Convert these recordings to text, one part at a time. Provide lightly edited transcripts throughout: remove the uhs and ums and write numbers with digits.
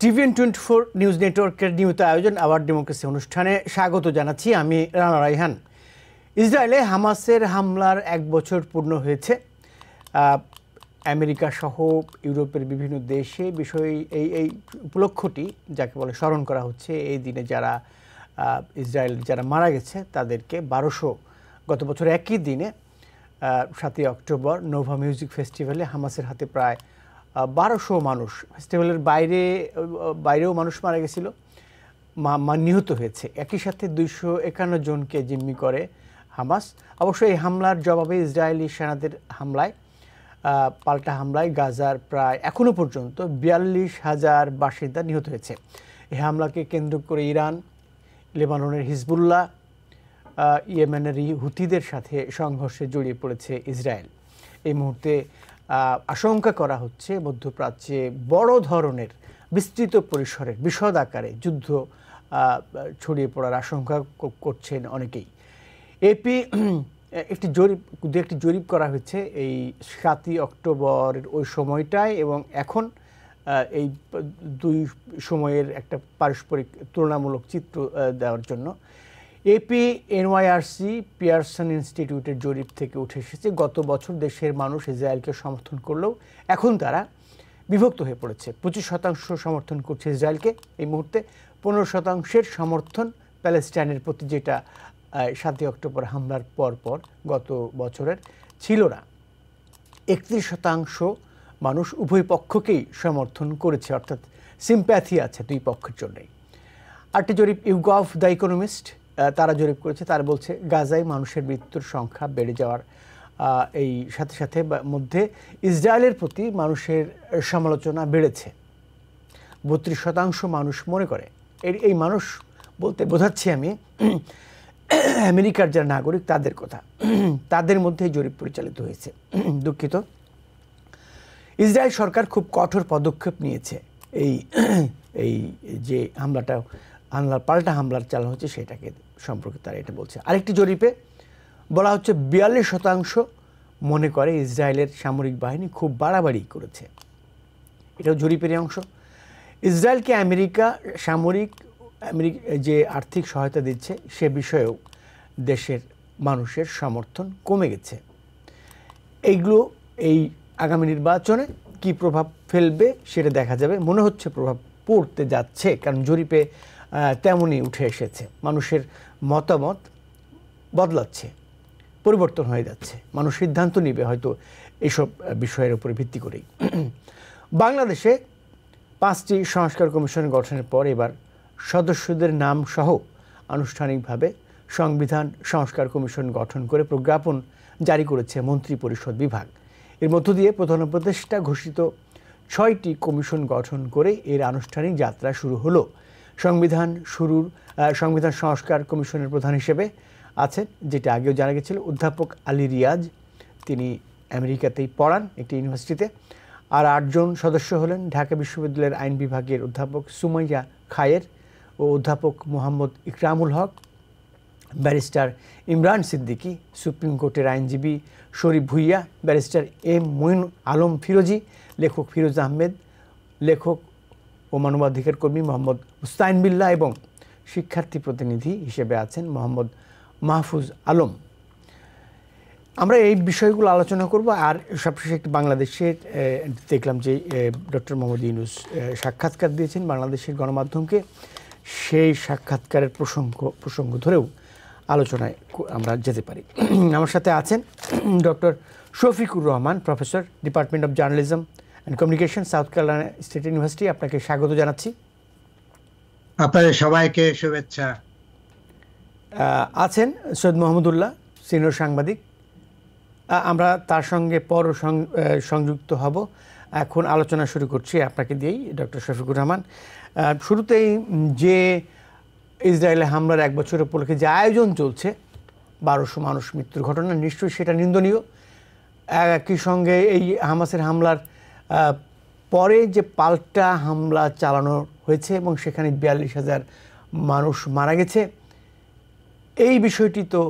TVN24 news নেটওয়ার্কের নিয়মিত আয়োজন আওয়ার ডেমোক্রেসি অনুষ্ঠানে স্বাগত জানাচ্ছি। আমি রানা রাইহান। ইসরায়েলে হামাসের হামলার 1 বছর পূর্ণ হয়েছে। আমেরিকা সহ ইউরোপের বিভিন্ন দেশে এই উপলক্ষটি যাকে বলে স্মরণ করা হচ্ছে। এই দিনে যারা মারা গেছে তাদেরকে 1200 গত বছর একই দিনে 7ই অক্টোবর নোভা মিউজিক ফেস্টিভ্যালে হামাসের হাতে প্রায় 1200 মানুষ, ফেস্টিভ্যালের বাইরেও মানুষ মারা গেছিল, নিহত হয়েছে। একই সাথে 251 জনকে জিম্মি করে হামাস। অবশ্য এই হামলার জবাবে ইসরায়েলি সেনাদের পাল্টা হামলায় গাজার প্রায় এখনও পর্যন্ত 42,000 বাসিন্দা নিহত হয়েছে। এই হামলাকে কেন্দ্র করে ইরান, লেবাননের হিজবুল্লাহ, ইয়েমেনের হুতিদের সাথে সংঘর্ষে জড়িয়ে পড়েছে ইসরায়েল। এই মুহূর্তে আশঙ্কা করা হচ্ছে মধ্যপ্রাচ্যে বড় ধরনের বিস্তৃত পরিসরের বিশদ আকারে যুদ্ধ ছড়িয়ে পড়ার আশঙ্কা করছেন অনেকেই। এপি একটি জরিপ করা হয়েছে এই 7ই অক্টোবরের ওই সময়টায় এবং এখন এই দুই সময়ের একটা পারস্পরিক তুলনামূলক চিত্র দেওয়ার জন্য। এপি এনওয়াইআরসি পিয়ারসন ইনস্টিটিউটের জরিপ থেকে উঠে এসেছে গত বছর দেশের মানুষ ইসরায়েলকে সমর্থন করলেও এখন তারা বিভক্ত হয়ে পড়েছে। 25% সমর্থন করছে ইসরায়েলকে এই মুহূর্তে, 15% সমর্থন প্যালেস্টাইনের প্রতি, যেটা 7ই অক্টোবর হামলার পর গত বছরের ছিল না। 31% মানুষ উভয় পক্ষকেই সমর্থন করেছে, অর্থাৎ সিম্প্যাথি আছে দুই পক্ষের জন্যই। আরেকটি জরিপ ইউগভ দ্য ইকোনমিস্ট তারা জরিপ করেছে, তারা বলছে গাজায় মানুষের মৃত্যুর সংখ্যা বেড়ে যাওয়ার এই সাথে মধ্যে ইসরায়েলের প্রতি মানুষের সমালোচনা বেড়েছে। 32% মানুষ মনে করে, এই মানুষ বলতে বোঝাচ্ছি আমি আমেরিকার যারা নাগরিক তাদের কথা, তাদের মধ্যে জরিপ পরিচালিত হয়েছে। দুঃখিত। ইসরায়েল সরকার খুব কঠোর পদক্ষেপ নিয়েছে এই যে পাল্টা হামলার চালানো হচ্ছে সেটাকে সম্পর্কে তারা এটা বলছে। আরেকটি জরিপে বলা হচ্ছে 42% মনে করে ইসরায়েলের সামরিক বাহিনী খুব বাড়াবাড়ি করেছে। এটাও জরিপেরই অংশ। ইসরায়েলকে আমেরিকা যে আর্থিক সহায়তা দিচ্ছে সে বিষয়েও দেশের মানুষের সমর্থন কমে গেছে। এইগুলো এই আগামী নির্বাচনে কি প্রভাব ফেলবে সেটা দেখা যাবে। মনে হচ্ছে প্রভাব পড়তে যাচ্ছে, কারণ জরিপে তেমনই উঠে এসেছে। মানুষের মতামত বদলাচ্ছে, পরিবর্তন হয়ে যাচ্ছে। মানুষ সিদ্ধান্ত নেবে হয়তো এইসব বিষয়ের উপরে ভিত্তি করেই। বাংলাদেশে 5টি সংস্কার কমিশন গঠনের পর এবার সদস্যদের নাম সহ আনুষ্ঠানিকভাবে সংবিধান সংস্কার কমিশন গঠন করে প্রজ্ঞাপন জারি করেছে মন্ত্রী পরিষদ বিভাগ। এর মধ্য দিয়ে প্রধান উপদেষ্টা ঘোষিত 6টি কমিশন গঠন করে এর আনুষ্ঠানিক যাত্রা শুরু হলো। সংবিধান সংস্কার কমিশনের প্রধান হিসেবে আছেন, যেটা আগেও জানা গেছিল, অধ্যাপক আলী রিয়াজ। তিনি আমেরিকাতেই পড়ান একটি ইউনিভার্সিটিতে। আর 8 জন সদস্য হলেন ঢাকা বিশ্ববিদ্যালয়ের আইন বিভাগের অধ্যাপক সুমাইয়া খায়ের ও অধ্যাপক মোহাম্মদ ইকরামুল হক, ব্যারিস্টার ইমরান সিদ্দিকী, সুপ্রিম কোর্টের আইনজীবী শরীফ ভুইয়া, ব্যারিস্টার এম মঈন আলম ফিরোজী, লেখক ফিরোজ আহমেদ, লেখক ও মানবাধিকার কর্মী মোহাম্মদ হুসাইন বিল্লাহ এবং শিক্ষার্থী প্রতিনিধি হিসেবে আছেন মোহাম্মদ মাহফুজ আলম। আমরা এই বিষয়গুলো আলোচনা করব। আর সবশেষে একটি বাংলাদেশের দেখলাম যে ডক্টর মোহাম্মদ ইউনূস সাক্ষাৎকার দিয়েছেন বাংলাদেশের গণমাধ্যমকে। সেই সাক্ষাৎকারের প্রসঙ্গ ধরেও আলোচনায় আমরা যেতে পারি। আমার সাথে আছেন doctor Shafiqur Rahman, professor, department of journalism and communication, south Carolina state university. আপনাকে স্বাগত জানাচ্ছি। আপনাদের সবাইকে শুভেচ্ছা। আছেন সৈয়দ মোহাম্মদুল্লাহ, সিনিয়র সাংবাদিক। আমরা তার সঙ্গে পর সংযুক্ত হব। এখন আলোচনা শুরু করছি আপনাকে দিয়েই, ডক্টর শফিকুর রহমান। শুরুতেই যে ইসরায়েলে হামলার 1 বছর উপলক্ষে যে আয়োজন চলছে, 1200 মানুষ মৃত্যুর ঘটনা, নিশ্চয়ই সেটা নিন্দনীয়। একই সঙ্গে এই হামাসের হামলার পরে যে পাল্টা হামলা চালানো হয়েছে এবং সেখানে 42,000 মানুষ মারা গেছে, এই বিষয়টি তো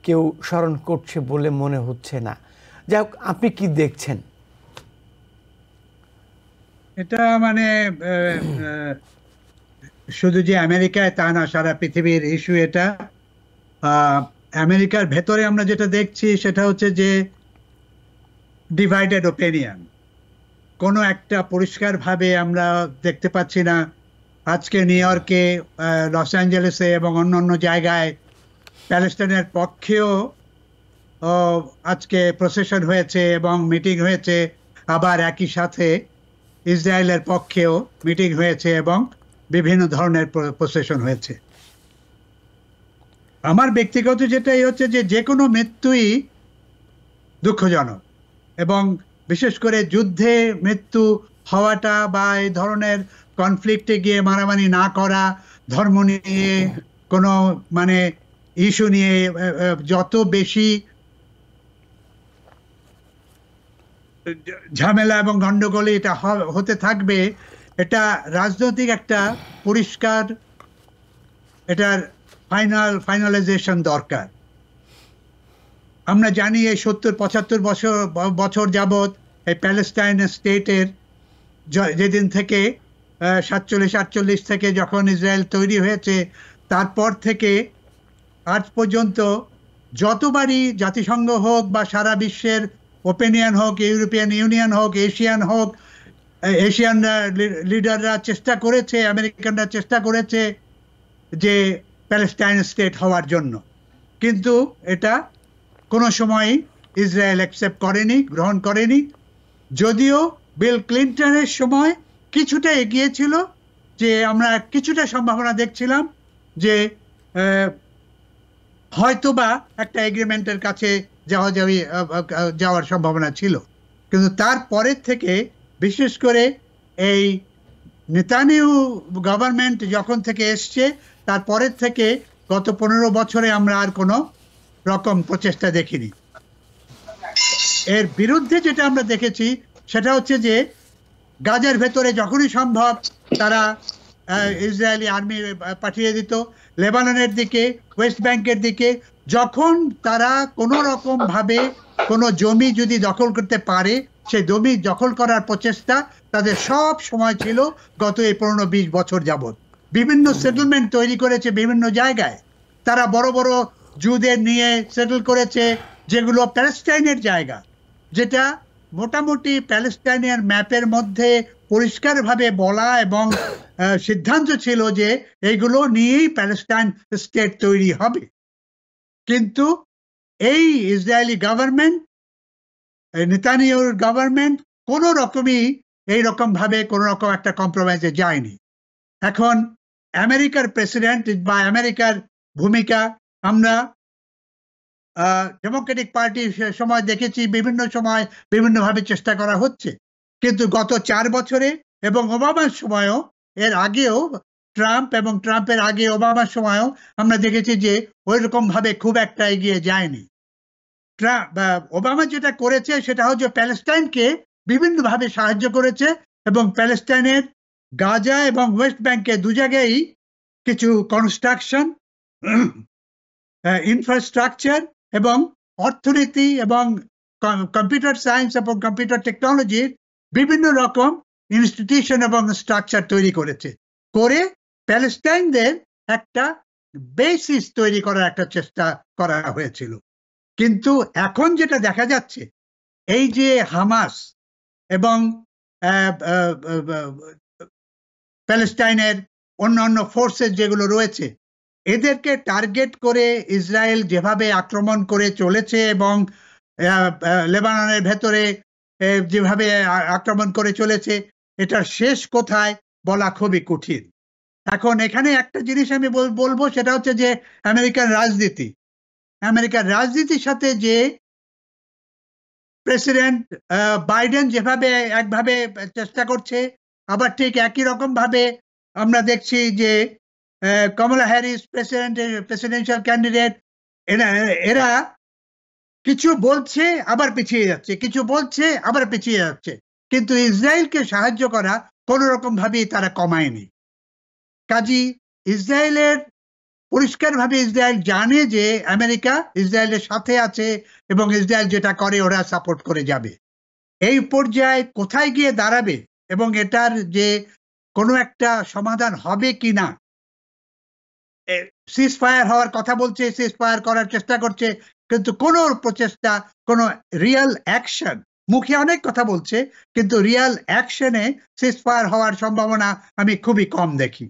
কেউ স্মরণ করছে বলে মনে হচ্ছে না। যাই হোক, আপনি কি দেখছেন? এটা মানে শুধু যে আমেরিকায় তা না, সারা পৃথিবীর ইস্যু এটা। আমেরিকার ভেতরে আমরা যেটা দেখছি সেটা হচ্ছে যে ডিভাইডেড ওপিনিয়ন, কোনো একটা পরিষ্কারভাবে আমরা দেখতে পাচ্ছি না। আজকে নিউ ইয়র্কে, লস অ্যাঞ্জেলেসে এবং অন্যান্য জায়গায় প্যালেস্টাইনের পক্ষেও আজকে প্রসেশন হয়েছে এবং মিটিং হয়েছে, আবার একই সাথে ইসরায়েলের পক্ষেও মিটিং হয়েছে এবং বিভিন্ন ধরনের প্রসেশন হয়েছে। আমার ব্যক্তিগত যেটাই হচ্ছে যে যে কোনো মৃত্যুই দুঃখজনক, এবং বিশেষ করে যুদ্ধে মৃত্যু হওয়াটা বা এই ধরনের কনফ্লিক্টে গিয়ে মারামারি না করা, ধর্ম নিয়ে কোনো মানে ইস্যু নিয়ে যত বেশি ঝামেলা এবং গন্ডগোলে এটা হতে থাকবে, এটা রাজনৈতিক একটা পরিষ্কার এটার ফাইনালাইজেশন দরকার। আমরা জানি এই 70-75 বছর যাবৎ এই প্যালেস্টাইন স্টেটের যেদিন থেকে 47-48 থেকে যখন ইসরায়েল তৈরি হয়েছে, তারপর থেকে আজ পর্যন্ত যতবারই জাতিসংঘ হোক বা সারা বিশ্বের ওপিনিয়ন হোক, ইউরোপিয়ান ইউনিয়ন হোক, এশিয়ান হোক, এশিয়ান লিডাররা চেষ্টা করেছে, আমেরিকানরা চেষ্টা করেছে যে প্যালেস্টাইন স্টেট হওয়ার জন্য, কিন্তু এটা কোনো সময় ইসরায়েল অ্যাকসেপ্ট করেনি, গ্রহণ করেনি। যদিও বিল ক্লিন্টনের সময় কিছুটা এগিয়েছিল, যে আমরা কিছুটা সম্ভাবনা দেখছিলাম যে হয়তোবা একটা এগ্রিমেন্টের কাছে যাওয়ার সম্ভাবনা ছিল, কিন্তু তারপরের থেকে বিশেষ করে এই নেতানিয়াহু গভর্নমেন্ট যখন থেকে এসছে, তারপরের থেকে গত 15 বছরে আমরা আর কোনো রকম প্রচেষ্টা দেখিনি। এর বিরুদ্ধে যেটা আমরা দেখেছি সেটা হচ্ছে যে গাজার ভেতরে যখনই সম্ভব তারা ইসরায়েলি আর্মি পাঠিয়ে দিত, লেবাননের দিকে, ওয়েস্ট ব্যাংকের দিকে। যখন তারা কোনো রকম ভাবে কোনো জমি যদি দখল করতে পারে, সেই জমি দখল করার প্রচেষ্টা তাদের সব সময় ছিল গত এই 15-20 বছর যাবৎ। বিভিন্ন সেটেলমেন্ট তৈরি করেছে বিভিন্ন জায়গায়, তারা বড় বড় জুদের নিয়ে সেটেল করেছে, যেগুলো প্যালেস্টাইনের জায়গা, যেটা মোটামুটি প্যালেস্টাইনের ম্যাপের মধ্যে পরিষ্কারভাবে বলা এবং সিদ্ধান্ত ছিল যে এইগুলো নিয়েই প্যালেস্টাইন স্টেট তৈরি হবে। কিন্তু এই ইসরায়েলি গভর্নমেন্ট, নেতানিয়াহুর গভর্নমেন্ট কোনো রকমই এইরকম ভাবে কোনো রকম একটা কম্প্রোমাইজে যায়নি। এখন আমেরিকার প্রেসিডেন্ট বা আমেরিকার ভূমিকা আমরা ডেমোক্রেটিক পার্টির সময় দেখেছি, বিভিন্ন সময় বিভিন্নভাবে চেষ্টা করা হচ্ছে, কিন্তু গত 4 বছরে এবং ওবামার সময়ও, এর আগেও ট্রাম্প এবং ট্রাম্পের আগে ওবামার সময়ও আমরা দেখেছি যে ওই রকম ভাবে খুব একটা এগিয়ে যায়নি। ওবামা যেটা করেছে সেটা হচ্ছে প্যালেস্টাইনকে বিভিন্নভাবে সাহায্য করেছে, এবং প্যালেস্টাইনের গাজা এবং ওয়েস্ট ব্যাংকে দু জায়গায় কিছু কনস্ট্রাকশন, ইনফ্রাস্ট্রাকচার এবং অর্থনীতি এবং কম্পিউটার সায়েন্স এবং কম্পিউটার টেকনোলজির বিভিন্ন রকম ইনস্টিটিউশন এবং স্ট্রাকচার তৈরি করেছে, করে প্যালেস্টাইনদের একটা বেসিস তৈরি করার একটা চেষ্টা করা হয়েছিল। কিন্তু এখন যেটা দেখা যাচ্ছে, এই যে হামাস এবং প্যালেস্টাইনের অন্যান্য ফোর্সেস যেগুলো রয়েছে, এদেরকে টার্গেট করে ইসরায়েল যেভাবে আক্রমণ করে চলেছে এবং লেবাননের ভেতরে যেভাবে আক্রমণ করে চলেছে, এটার শেষ কোথায় বলা খুবই কঠিন। এখন এখানে একটা জিনিস আমি বলবো, সেটা হচ্ছে যে আমেরিকার রাজনীতির সাথে যে প্রেসিডেন্ট বাইডেন যেভাবে একভাবে চেষ্টা করছে, আবার ঠিক একই রকম ভাবে আমরা দেখছি যে কমলা হ্যারিস প্রেসিডেন্সিয়াল ক্যান্ডিডেট, এরা কিছু বলছে আবার পিছিয়ে যাচ্ছে, কিছু বলছে আবার পিছিয়ে যাচ্ছে, কিন্তু ইসরায়েলকে সাহায্য করা কোন রকম ভাবেই তারা কমায়নি। কাজী ইসরায়েলের পরিষ্কারভাবে ইসরায়েল জানে যে আমেরিকা ইসরায়েলের সাথে আছে এবং ইসরায়েল যেটা করে ওরা সাপোর্ট করে যাবে। এই পর্যায়ে কোথায় গিয়ে দাঁড়াবে এবং এটার যে কোনো একটা সমাধান হবে কিনা, সিজ ফায়ার হওয়ার কথা বলছে, সিজ ফায়ার করার চেষ্টা করছে, কিন্তু কোনো প্রচেষ্টা, কোনো রিয়েল অ্যাকশন, মুখে অনেক কথা বলছে কিন্তু রিয়েল অ্যাকশনে সিজ ফায়ার হওয়ার সম্ভাবনা আমি খুবই কম দেখি।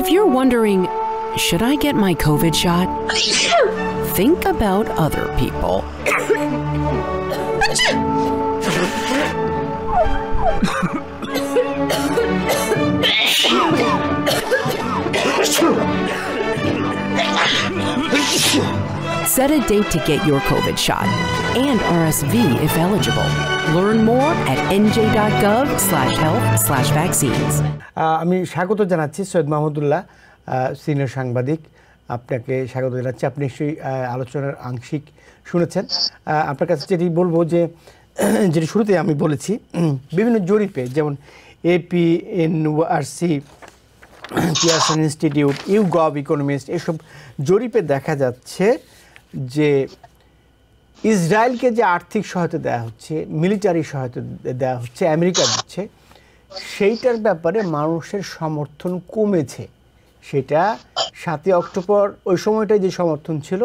If you're wondering, should I get my COVID shot? Think about other people. Set a date to get your COVID shot and RSV if eligible. Learn more at nj.gov/health/vaccines. আমি স্বাগত জানাচ্ছি Syed Mahmudullah, senior সাংবাদিক। আপনাকে স্বাগত জানাচ্ছি। আপনি নিশ্চয়ই আলোচনার আংশিক শুনেছেন। আপনার কাছে যেটি বলবো যে যেটি শুরুতে আমি বলেছি, বিভিন্ন জরিপে যেমন APNRC, Pearson institute, YouGov economist, এসব জরিপে দেখা যাচ্ছে যে ইসরায়েলকে যে আর্থিক সহায়তা দেওয়া হচ্ছে, মিলিটারি সহায়তা দেওয়া হচ্ছে, আমেরিকা দিচ্ছে, সেইটার ব্যাপারে মানুষের সমর্থন কমেছে। সেটা 7ই অক্টোবর ওই সময়টায় যে সমর্থন ছিল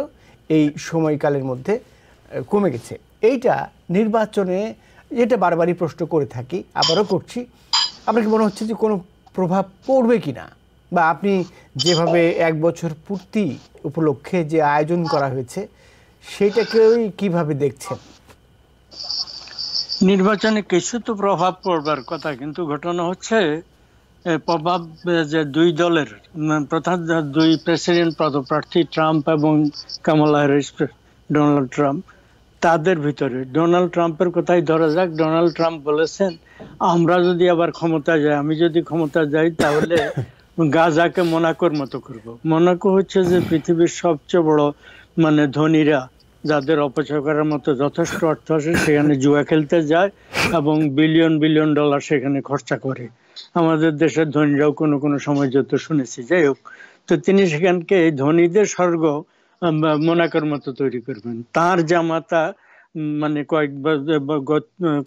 এই সময়কালের মধ্যে কমে গেছে। এইটা নির্বাচনে, এটা বারবারই প্রশ্ন করে থাকি, আবারও করছি, আপনার কি মনে হচ্ছে যে কোনো প্রভাব পড়বে কি না? বা আপনি যেভাবে 1 বছর পূর্তি উপলক্ষে যে আয়োজন করা হয়েছে সেইটাকেও কিভাবে দেখছেন? নির্বাচনে কিছু তো প্রভাব পড়বার কথা, কিন্তু ঘটনা হচ্ছে প্রভাব যে দুই দলের প্রধান দুই প্রেসিডেন্ট পদপ্রার্থী ট্রাম্প এবং কামালা হ্যারিস, ডোনাল্ড ট্রাম্প, তাদের ভিতরে ডোনাল্ড ট্রাম্পের কথাই ধরা যাক। ডোনাল্ড ট্রাম্প বলেছেন, আমরা যদি আবার ক্ষমতায় যাই, আমি যদি ক্ষমতায় যাই তাহলে গাজাকে মোনাকোর মতো করব। মোনাকো হচ্ছে যে পৃথিবীর সবচেয়ে বড় ধনীরা, যাদের অপচয় করার মতো যথেষ্ট অর্থ আছে, সেখানে জুয়া খেলতে যায় এবং বিলিয়ন বিলিয়ন ডলার সেখানে খরচা করে। আমাদের দেশের ধনীরাও কোনো কোনো সময় যত শুনেছি। যাই হোক, তো তিনি সেখানকে ধনীদের স্বর্গ মোনাকোর মতো তৈরি করবেন। তার জামাতা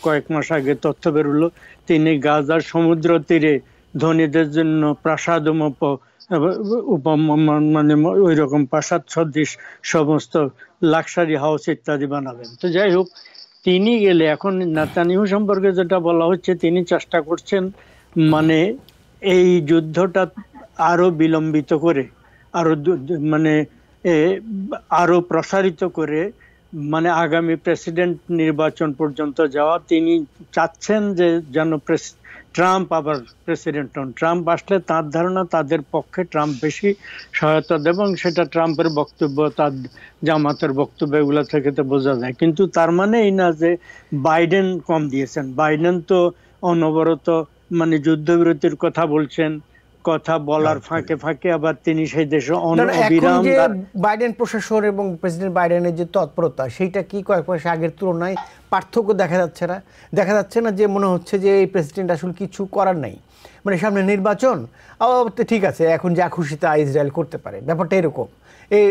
কয়েক মাস আগে তথ্য বেরোলো, তিনি গাজার সমুদ্র তীরে ধনীদের জন্য প্রাসাদ ওই রকম প্রাসাদ সদৃশ সমস্ত লাক্সারি হাউস ইত্যাদি বানাবেন। তো যাই হোক, তিনি গেলে এখন নেতানিয়াহু সম্পর্কে যেটা বলা হচ্ছে, তিনি চেষ্টা করছেন এই যুদ্ধটা আরো বিলম্বিত করে, আরো প্রসারিত করে আগামী প্রেসিডেন্ট নির্বাচন পর্যন্ত যাওয়া। তিনি চাচ্ছেন যে যেন ট্রাম্প আবার প্রেসিডেন্ট হন। ট্রাম্প আসলে তার ধারণা তাদের পক্ষে ট্রাম্প বেশি সহায়তা দেবে, এবং সেটা ট্রাম্পের বক্তব্য, তার জামাতের বক্তব্য, এগুলো থেকে তো বোঝা যায়। কিন্তু তার মানে এই না যে বাইডেন কম দিয়েছেন। বাইডেন তো অনবরত যুদ্ধবিরতির কথা বলছেন, কথা বলার ফাঁকে ফাঁকে আবার তিনি সেই দেশে অবিরাম। বাইডেন প্রশাসন এবং প্রেসিডেন্ট বাইডেনের যে তৎপরতা, সেইটা কি কয়েক মাস আগের তুলনায় পার্থক্য দেখা যাচ্ছে না? যে মনে হচ্ছে যে এই প্রেসিডেন্ট আসলে কিছু করার নাই, সামনে নির্বাচন, ঠিক আছে, এখন যা খুশি তা ইসরায়েল করতে পারে, ব্যাপারটা এরকম। এই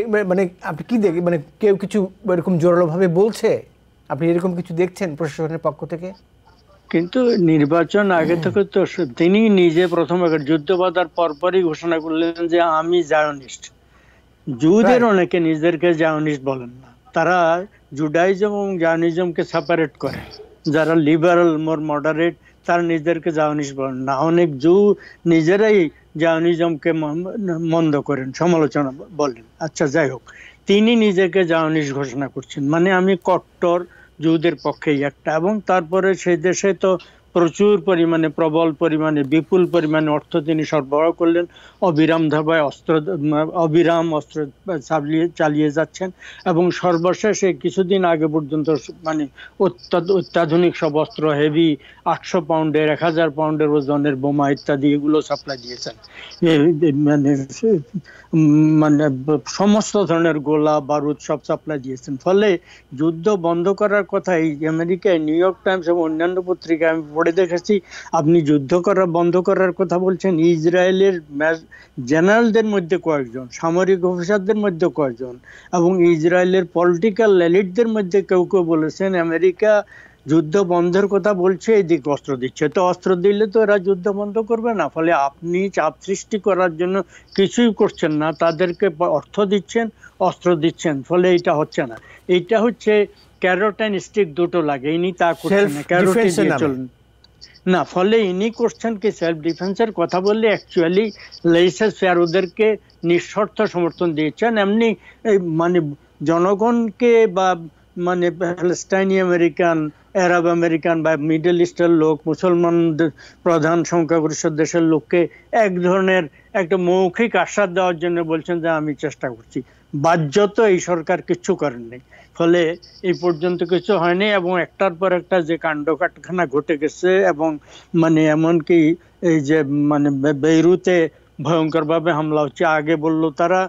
আপনি কি দেখেন, কেউ কিছু এরকম জোরালোভাবে বলছে? আপনি এরকম কিছু দেখছেন প্রশাসনের পক্ষ থেকে? কিন্তু নির্বাচন আগে থেকে তো তিনি নিজে প্রথম যুদ্ধ বাঁধার পরপরই ঘোষণা করলেন যে আমি জায়নিস্ট। জুদের অনেকে নিজেদেরকে জায়নিস্ট বলেন না, তারা জুডাইজম এবং জায়নিজমকে সেপারেট করে। যারা লিবারাল, মোর মডারেট, তারা নিজেদেরকে জায়নিস্ট বলেন না। অনেক জু নিজেরাই জায়নিজমকে মন্দ করেন, সমালোচনা বলেন। আচ্ছা, যাই হোক, তিনি নিজেকে জায়নিস্ট ঘোষণা করছেন, আমি কট্টর জুদের পক্ষেই একটা। এবং তারপরে সেই দেশে তো প্রচুর পরিমাণে, প্রবল পরিমাণে, বিপুল পরিমাণে অর্থ তিনি সরবরাহ করলেন, অবিরাম অস্ত্র চালিয়ে যাচ্ছেন। এবং সর্বশেষে কিছুদিন আগে পর্যন্ত অত্যাধুনিক সব অস্ত্র, হেভি 800 পাউন্ডের 1000 পাউন্ডের ওজনের বোমা ইত্যাদি এগুলো সাপ্লাই দিয়েছেন। সমস্ত ধরনের গোলা বারুদ সব সাপ্লাই দিয়েছেন। ফলে যুদ্ধ বন্ধ করার কথা এই আমেরিকায় নিউ ইয়র্ক টাইমস এবং অন্যান্য পত্রিকায় আমি পড়ে দেখেছি। আপনি যুদ্ধ বন্ধ করার কথা বলছেন, ইসরায়েলের জেনারেলদের মধ্যে কয়েকজন, সামরিক অফিসারদের মধ্যে কয়েকজন, এবং ইসরায়েলের পলিটিক্যাল এলিটদের মধ্যে কেউ কেউ বলেছেন আমেরিকা যুদ্ধ বন্ধের কথা বলছে, এদিকে অস্ত্র দিচ্ছে। তো অস্ত্র দিলে তো এরা যুদ্ধ বন্ধ করবে না। ফলে আপনি চাপ সৃষ্টি করার জন্য কিছুই করছেন না, তাদেরকে অর্থ দিচ্ছেন, অস্ত্র দিচ্ছেন, ফলে এটা হচ্ছে না। এটা হচ্ছে ক্যারট অ্যান্ড স্টিক দুটো লাগে, ইনি তা করছেন না, ক্যারোটে দিয়ে চলুন না। ফলে ইনি করছেন কি সেলফ ডিফেন্সের কথা বললে অ্যাকচুয়ালি লেইসেস ফেয়ার ওদেরকে নিঃশর্ত সমর্থন দিয়েছেন। এমনি মানে জনগণকে বা মানে প্যালেস্টাইনি আমেরিকান, আরব আমেরিকান বা মিডল ইস্টের লোক, মুসলমানদের প্রধান সংখ্যাগরিষ্ঠ দেশের লোককে এক ধরনের একটা মৌখিক আশ্বাস দেওয়ার জন্য বলছেন যে আমি চেষ্টা করছি। বাহ্যত এই সরকার কিচ্ছু করেননি, ফলে এই পর্যন্ত কিছু হয়নি। এবং একটার পর একটা যে কাণ্ড কারখানা ঘটে গেছে, এবং মানে এমনকি এই যে মানে বেইরুতে ভয়ঙ্করভাবে হামলা হচ্ছে। আগে বললো তারা,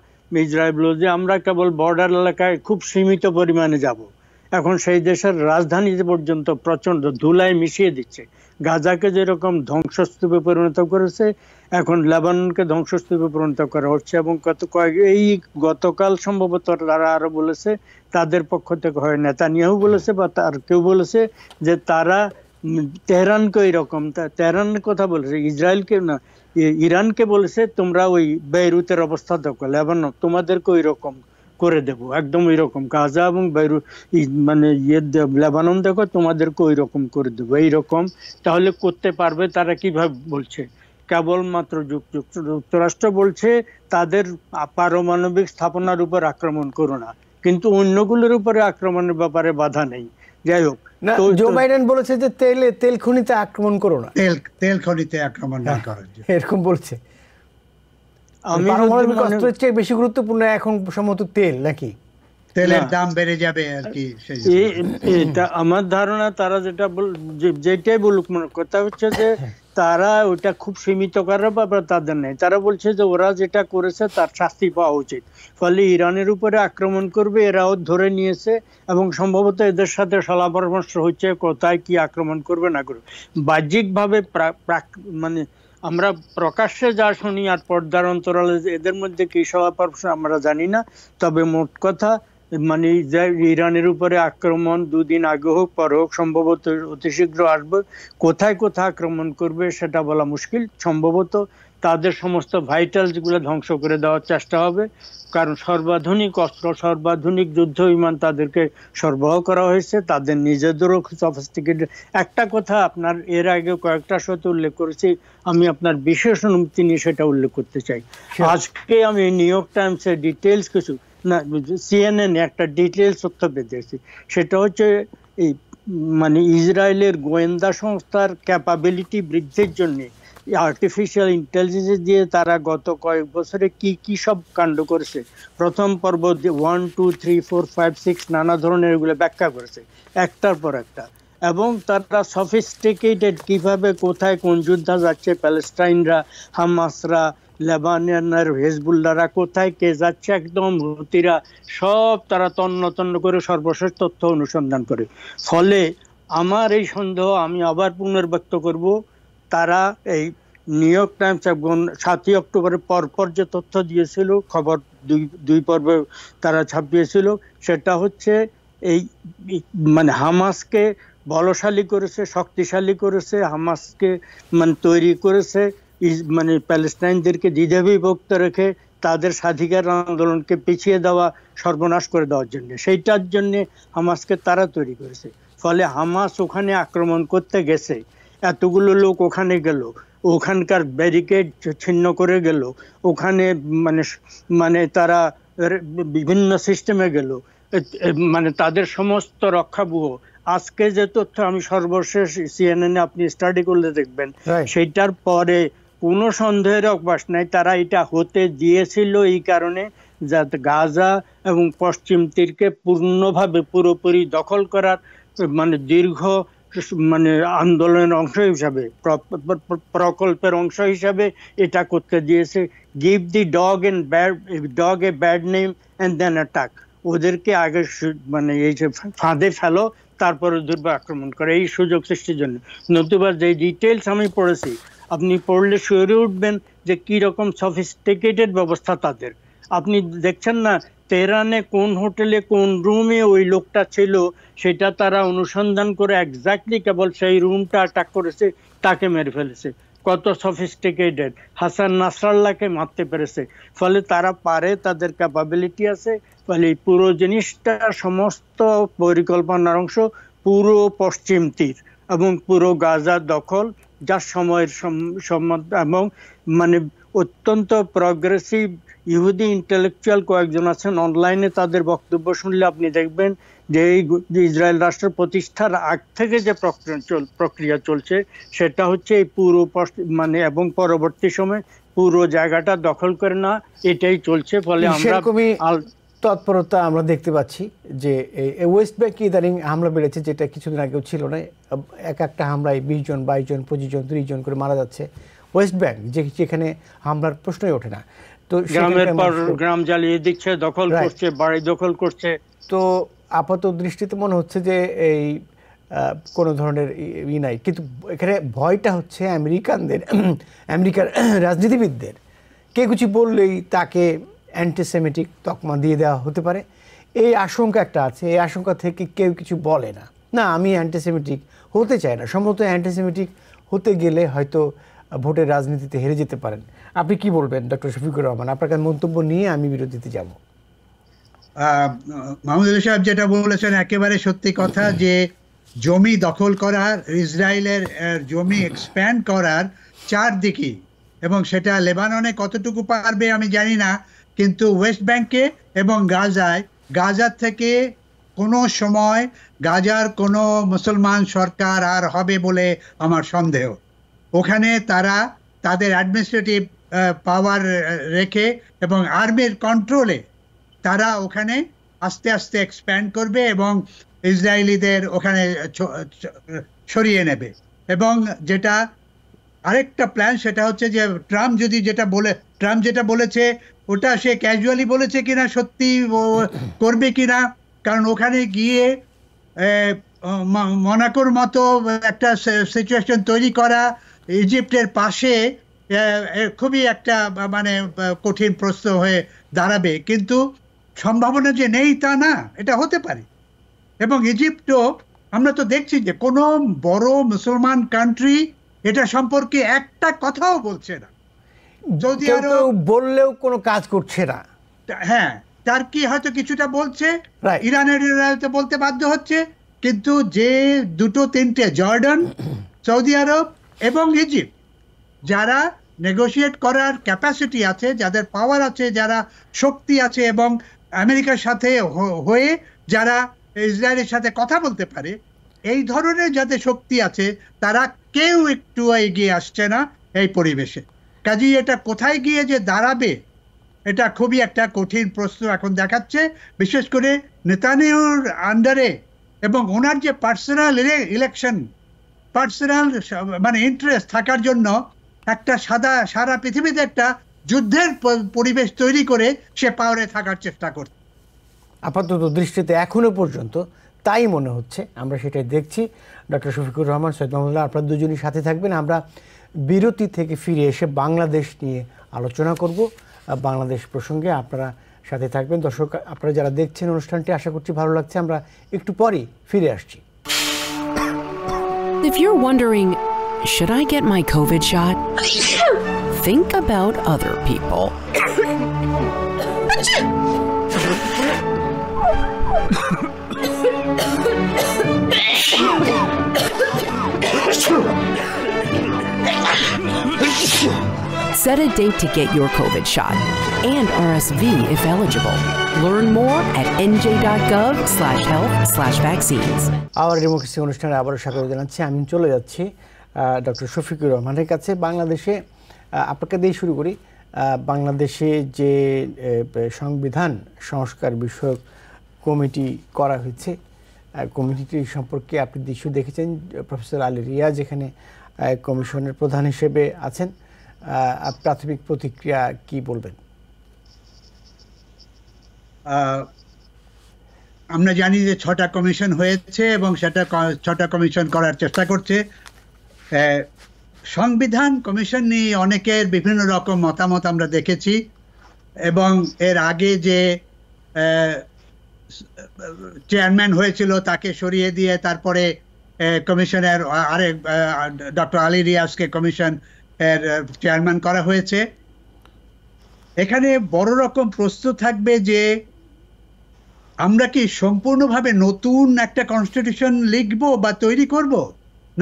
ইসরায়েল বলল যে আমরা কেবল বর্ডার এলাকায় খুব সীমিত পরিমাণে যাব। এখন সেই দেশের রাজধানী পর্যন্ত প্রচন্ড ধুলায় মিশিয়ে দিচ্ছে। গাজাকে যেরকম ধ্বংসস্তূপে পরিণত করেছে, এখন লেবাননকে ধ্বংসস্তূপে পরিণত করা হচ্ছে। এবং এই গতকাল সম্ভবত তারা আরো বলেছে, তাদের পক্ষ থেকে হয় নেতানিয়াহু বলেছে বা তার কেউ বলেছে যে তারা তেহরানকে এরকম, তেহরানের কথা বলেছে, ইসরায়েলকে না, ইরানকে বলেছে তোমরা ওই বেইরুতের অবস্থা দেখো, লেবানন তোমাদেরকে ওই রকম করে দেব, একদম ওই রকম। গাজা এবং বেইরুত মানে লেবানন দেখো, তোমাদেরকে ওই রকম করে দেবো, এইরকম। তাহলে করতে পারবে তারা কিভাবে? বলছে কেবলমাত্র যুক্তরাষ্ট্র বলছে তাদের পারমাণবিক স্থাপনার উপর আক্রমণ করো না, কিন্তু অন্যগুলোর উপরে আক্রমণের ব্যাপারে বাধা নেই। যাই হোক, জো বাইডেন বলেছে যে তেল খনিতে আক্রমণ করো না, তেল খনিতে আক্রমণ না করার জন্য এরকম বলছে। পারমাণবিক অস্ত্রের চেয়ে বেশি গুরুত্বপূর্ণ এখন সম্ভবত তেল, নাকি? তেলের দাম বেড়ে যাবে আর কি। এটা আমার ধারণা, তারা যেটাই বলুক, কথা হচ্ছে যে তারা ওটা খুব সীমিত করার ব্যাপার তাদের নেই। তারা বলছে যে ওরা যেটা করেছে তার শাস্তি পাওয়া উচিত। ফলে ইরানের উপরে আক্রমণ করবে, এরাও ধরে নিয়েছে, এবং সম্ভবত এদের সাথে সলা পরামর্শ হচ্ছে কোথায় কি আক্রমণ করবে না করবে। বাহ্যিকভাবে মানে আমরা প্রকাশ্যে যা শুনি আর পর্দার অন্তরালে এদের মধ্যে কি সলা পরামর্শ আমরা জানি না। তবে মোট কথা মানে ইরানের উপরে আক্রমণ দুদিন আগে হোক পর হোক, সম্ভবত অতি শীঘ্র আসবে। কোথায় কোথায় আক্রমণ করবে সেটা বলা মুশকিল। সম্ভবত তাদের সমস্ত ভাইটালস গুলো ধ্বংস করে দেওয়ার চেষ্টা হবে, কারণ সর্বাধুনিক অস্ত্র, সর্বাধুনিক যুদ্ধ বিমান তাদেরকে সরবরাহ করা হয়েছে। তাদের নিজেদেরও সফিস্টিকেটেড। একটা কথা আপনার এর আগে কয়েকটা শোতে উল্লেখ করেছি, আমি আপনার বিশেষ অনুমতি নিয়ে সেটা উল্লেখ করতে চাই। আজকে আমি নিউ ইয়র্ক টাইমসের ডিটেলস কিছু না, সিএনএন একটা ডিটেলস তথ্য পেয়েছি। সেটা হচ্ছে এই মানে ইসরায়েলের গোয়েন্দা সংস্থার ক্যাপাবিলিটি বৃদ্ধির জন্য আর্টিফিশিয়াল ইন্টেলিজেন্স দিয়ে তারা গত কয়েক বছরে কি কি সব কাণ্ড করেছে। প্রথম পর্ব 1, 2, 3, 4, 5, 6 নানা ধরনের এগুলো ব্যাখ্যা করেছে একটার পর একটা। এবং তারা সফিস্টিকেটেড কিভাবে কোথায় কোন যুদ্ধ যাচ্ছে, প্যালেস্টাইনরা, হামাসরা, লেবাননের হেজবুল্লাহরা কোথায় কে যাচ্ছে, একদম হুতিরা, সব তারা তন্ন তন্ন করে সর্বশেষ তথ্য অনুসন্ধান করে। ফলে আমার এই সন্দেহ আমি আবার পুনর্ব্যক্ত করব, তারা এই নিউ ইয়র্ক টাইমস 7 অক্টোবরের পরপর যে তথ্য দিয়েছিল, খবর দুই পর্বে তারা ছাপিয়েছিল, সেটা হচ্ছে এই মানে হামাসকে বলশালী করেছে, শক্তিশালী করেছে, হামাসকে মানে তৈরি করেছে মানে প্যালেস্টাইনদেরকে দ্বিধাবিভক্ত রেখে তাদের স্বাধিকার আন্দোলনকে পিছিয়ে দেওয়া, সর্বনাশ করে দেওয়ার জন্য। সেইটার জন্য হামাসকে তারা তৈরি করেছে। ফলে হামাস ওখানে আক্রমণ করতে গেছে, এতগুলো লোক ওখানে গেল, ওখানকার ব্যারিকেড ছিন্ন করে গেল, ওখানে মানে তারা বিভিন্ন সিস্টেমে গেল, মানে তাদের সমস্ত রক্ষাব্যূহ। আজকে যে তথ্য আমি সর্বশেষ সিএনএন আপনি স্টাডি করলে দেখবেন, সেইটার পরে কোনো সন্দেহের অবকাশ নাই, তারা এটা হতে দিয়েছিল এই কারণে যাতে গাজা এবং পশ্চিম তীরকে পূর্ণভাবে পুরোপুরি দখল করার মানে দীর্ঘ মানে আন্দোলনের অংশ হিসাবে, প্রকল্পের অংশ হিসাবে এটা করতে দিয়েছে। Give the dog a bad name and then attack. ওদেরকে আগে মানে এই যে ফাঁদে ফেলো, তারপরে দুর্ব আক্রমণ করে, এই সুযোগ সৃষ্টির জন্য। নতুবা যে ডিটেলস আমি পড়েছি, আপনি পড়লে শিওরে উঠবেন যে কি রকম সফিস্টিকেটেড ব্যবস্থা তাদের। আপনি দেখছেন না তেহরানে কোন হোটেলে কোন রুমে ওই লোকটা ছিল সেটা তারা অনুসন্ধান করে এক্স্যাক্টলি কেবল সেই রুমটা অ্যাটাক করেছে, তাকে মেরে ফেলেছে। কত সফিস্টিকেটেড, হাসান নাসরাল্লাহকে মারতে পেরেছে। ফলে তারা পারে, তাদের ক্যাপাবিলিটি আছে। ফলে এই পুরো জিনিসটা সমস্ত পরিকল্পনার অংশ, পুরো পশ্চিম তীর এবং পুরো গাজা দখল, যার সময়ের এবং মানে অত্যন্ত প্রগ্রেসিভ ইহুদি ইন্টেলেকচুয়াল কয়েকজন আছেন, অনলাইনে তাদের বক্তব্য শুনলে আপনি দেখবেন যে এই ইসরায়েল রাষ্ট্র প্রতিষ্ঠার আগ থেকে যে প্রক্রিয়া চলছে সেটা হচ্ছে এই পুরো মানে এবং পরবর্তী সময় পুরো জায়গাটা দখল করে না, এটাই চলছে। ফলে আমরা তৎপরতা আমরা দেখতে পাচ্ছি যে ওয়েস্ট ব্যাংকে ইদানিং হামলা বেড়েছে, যেটা কিছুদিন আগেও ছিল না। একটা হামলায় 20 জন 22 জন 25 জন 30 জন করে মারা যাচ্ছে। ওয়েস্ট ব্যাংক যেখানে হামলার প্রশ্নই ওঠে না, তো গ্রামের পর গ্রাম জ্বালিয়ে দিচ্ছে, দখল করছে, বাড়ি দখল করছে। তো আপাত দৃষ্টিতে মনে হচ্ছে যে এই কোনো ধরনের নাই, কিন্তু এখানে ভয়টা হচ্ছে আমেরিকার রাজনীতিবিদদের। কে কিছু বললেই তাকে অ্যান্টিসেমিটিক তকমা দিয়ে দেওয়া হতে পারে, এই আশঙ্কা একটা আছে। এই আশঙ্কা থেকে কেউ কিছু বলে না, না আমি অ্যান্টিসেমিটিক হতে চাই না। সম্ভবত অ্যান্টিসেমিটিক হতে গেলে হয়তো ভোটের রাজনীতিতে হেরে যেতে পারেন। আপনি কি বলবেন ডক্টর শফিকুর রহমান? আপনার মন্তব্য নিয়ে আমি বিরতিতে যাব। মাহমুদুল সাহেব যেটা বলেছেন একেবারে সত্যি কথা, যে জমি দখল করার, ইসরায়েলের জমি এক্সপ্যান্ড করার চারদিকে, এবং সেটা লেবাননে কতটুকু পারবে আমি জানি না, কিন্তু ওয়েস্ট ব্যাংকে এবং গাজার থেকে কোনো সময় গাজার কোনো মুসলমান সরকার আর হবে বলে আমার সন্দেহ। ওখানে তারা তাদের অ্যাডমিনিস্ট্রেটিভ পাওয়ার রেখে এবং আর্মির কন্ট্রোলে তারা ওখানে আস্তে আস্তে এক্সপ্যান্ড করবে এবং ইসরায়েলিদের ওখানে সরিয়ে নেবে। এবং যেটা আরেকটা প্ল্যান, সেটা হচ্ছে যে ট্রাম্প যেটা বলেছে ওটা সে ক্যাজুয়ালি বলেছে কিনা, সত্যি করবে কিনা, কারণ ওখানে গিয়ে মনাকোর মতো একটা সিচুয়েশন তৈরি করা ইজিপ্টের পাশে খুবই একটা মানে কঠিন প্রশ্ন হয়ে দাঁড়াবে। কিন্তু সম্ভাবনা যে নেই তা না, এটা হতে পারে। এবং ইজিপ্টও আমরা তো দেখছি যে কোনো বড় মুসলমান কান্ট্রি এটা সম্পর্কে একটা কথাও বলছে না। সৌদি আরব বললেও কোনো কাজ করছে না। হ্যাঁ, টার্কি হয়তো কিছুটা বলছে, ইরানের হয়তো বলতে বাধ্য হচ্ছে, কিন্তু যে দুটো তিনটে, জর্ডান, সৌদি আরব এবং ইজিপ্ট, যারা নেগোশিয়েট করার ক্যাপাসিটি আছে, যাদের পাওয়ার আছে, যারা শক্তি আছে, এবং আমেরিকার সাথে হয়ে যারা ইসরায়েলের সাথে কথা বলতে পারে, এই ধরনের যাদের শক্তি আছে, তারা কেউ একটু এগিয়ে আসছে না এই পরিবেশে। কাজেই এটা কোথায় গিয়ে যে দাঁড়াবে, এটা খুবই একটা কঠিন প্রশ্ন এখন দেখাচ্ছে, বিশেষ করে নেতানিয়াহুর আন্ডারে। এবং ওনার যে পার্সোনাল মানে ইন্টারেস্ট থাকার জন্য একটা সারা পৃথিবীতে একটা যুদ্ধের পরিবেশ তৈরি করে সে পাওয়ারে থাকার চেষ্টা করছে। আপাতত দৃষ্টিতে এখনো পর্যন্ত তাই মনে হচ্ছে, আমরা সেটাই দেখছি। ডক্টর শফিকুর রহমান, সৈয়দ মাহমুদুল্লাহ, আপনারা দুজনই সাথে থাকবেন। আমরা বিরতি থেকে ফিরে এসে বাংলাদেশ নিয়ে আলোচনা করব, বাংলাদেশ প্রসঙ্গে আপনারা সাথে থাকবেন। দর্শক, আপনারা যারা দেখছেন অনুষ্ঠানটি, আশা করছি ভালো লাগছে। আমরা একটু পরেই ফিরে আসছি। If you're wondering, should I get my COVID shot? Think about other people. Set a date to get your COVID shot and RSV if eligible. Learn more at nj.gov/health/vaccines. Hour democracy অনুষ্ঠানে আবারও স্বাগত জানাচ্ছি। আমি চলে যাচ্ছি doctor Shafiqur রহমানের কাছে। বাংলাদেশে আপনাকে দিয়ে শুরু করি। বাংলাদেশে যে সংবিধান সংস্কার বিষয়ক কমিটি করা হয়েছে, কমিটিটি সম্পর্কে আপনি দৃশ্য দেখেছেন। প্রফেসর আলী রিয়াজ এখানে কমিশনের প্রধান হিসেবে আছেন। প্রাথমিক প্রতিক্রিয়া কি বলবেন? আমরা জানি যে 6টা কমিশন হয়েছে এবং সেটা 6টা কমিশন করার চেষ্টা করছে। সংবিধান কমিশন নিয়ে অনেকের বিভিন্ন রকম মতামত আমরা দেখেছি, এবং এর আগে যে চেয়ারম্যান হয়েছিল তাকে সরিয়ে দিয়ে তারপরে কমিশনের আরেক ডক্টর আলী রিয়াজকে কমিশন এর চেয়ারম্যান করা হয়েছে। এখানে বড় রকম প্রশ্ন থাকবে যে আমরা কি সম্পূর্ণভাবে নতুন একটা কনস্টিটিউশন লিখবো বা তৈরি করব,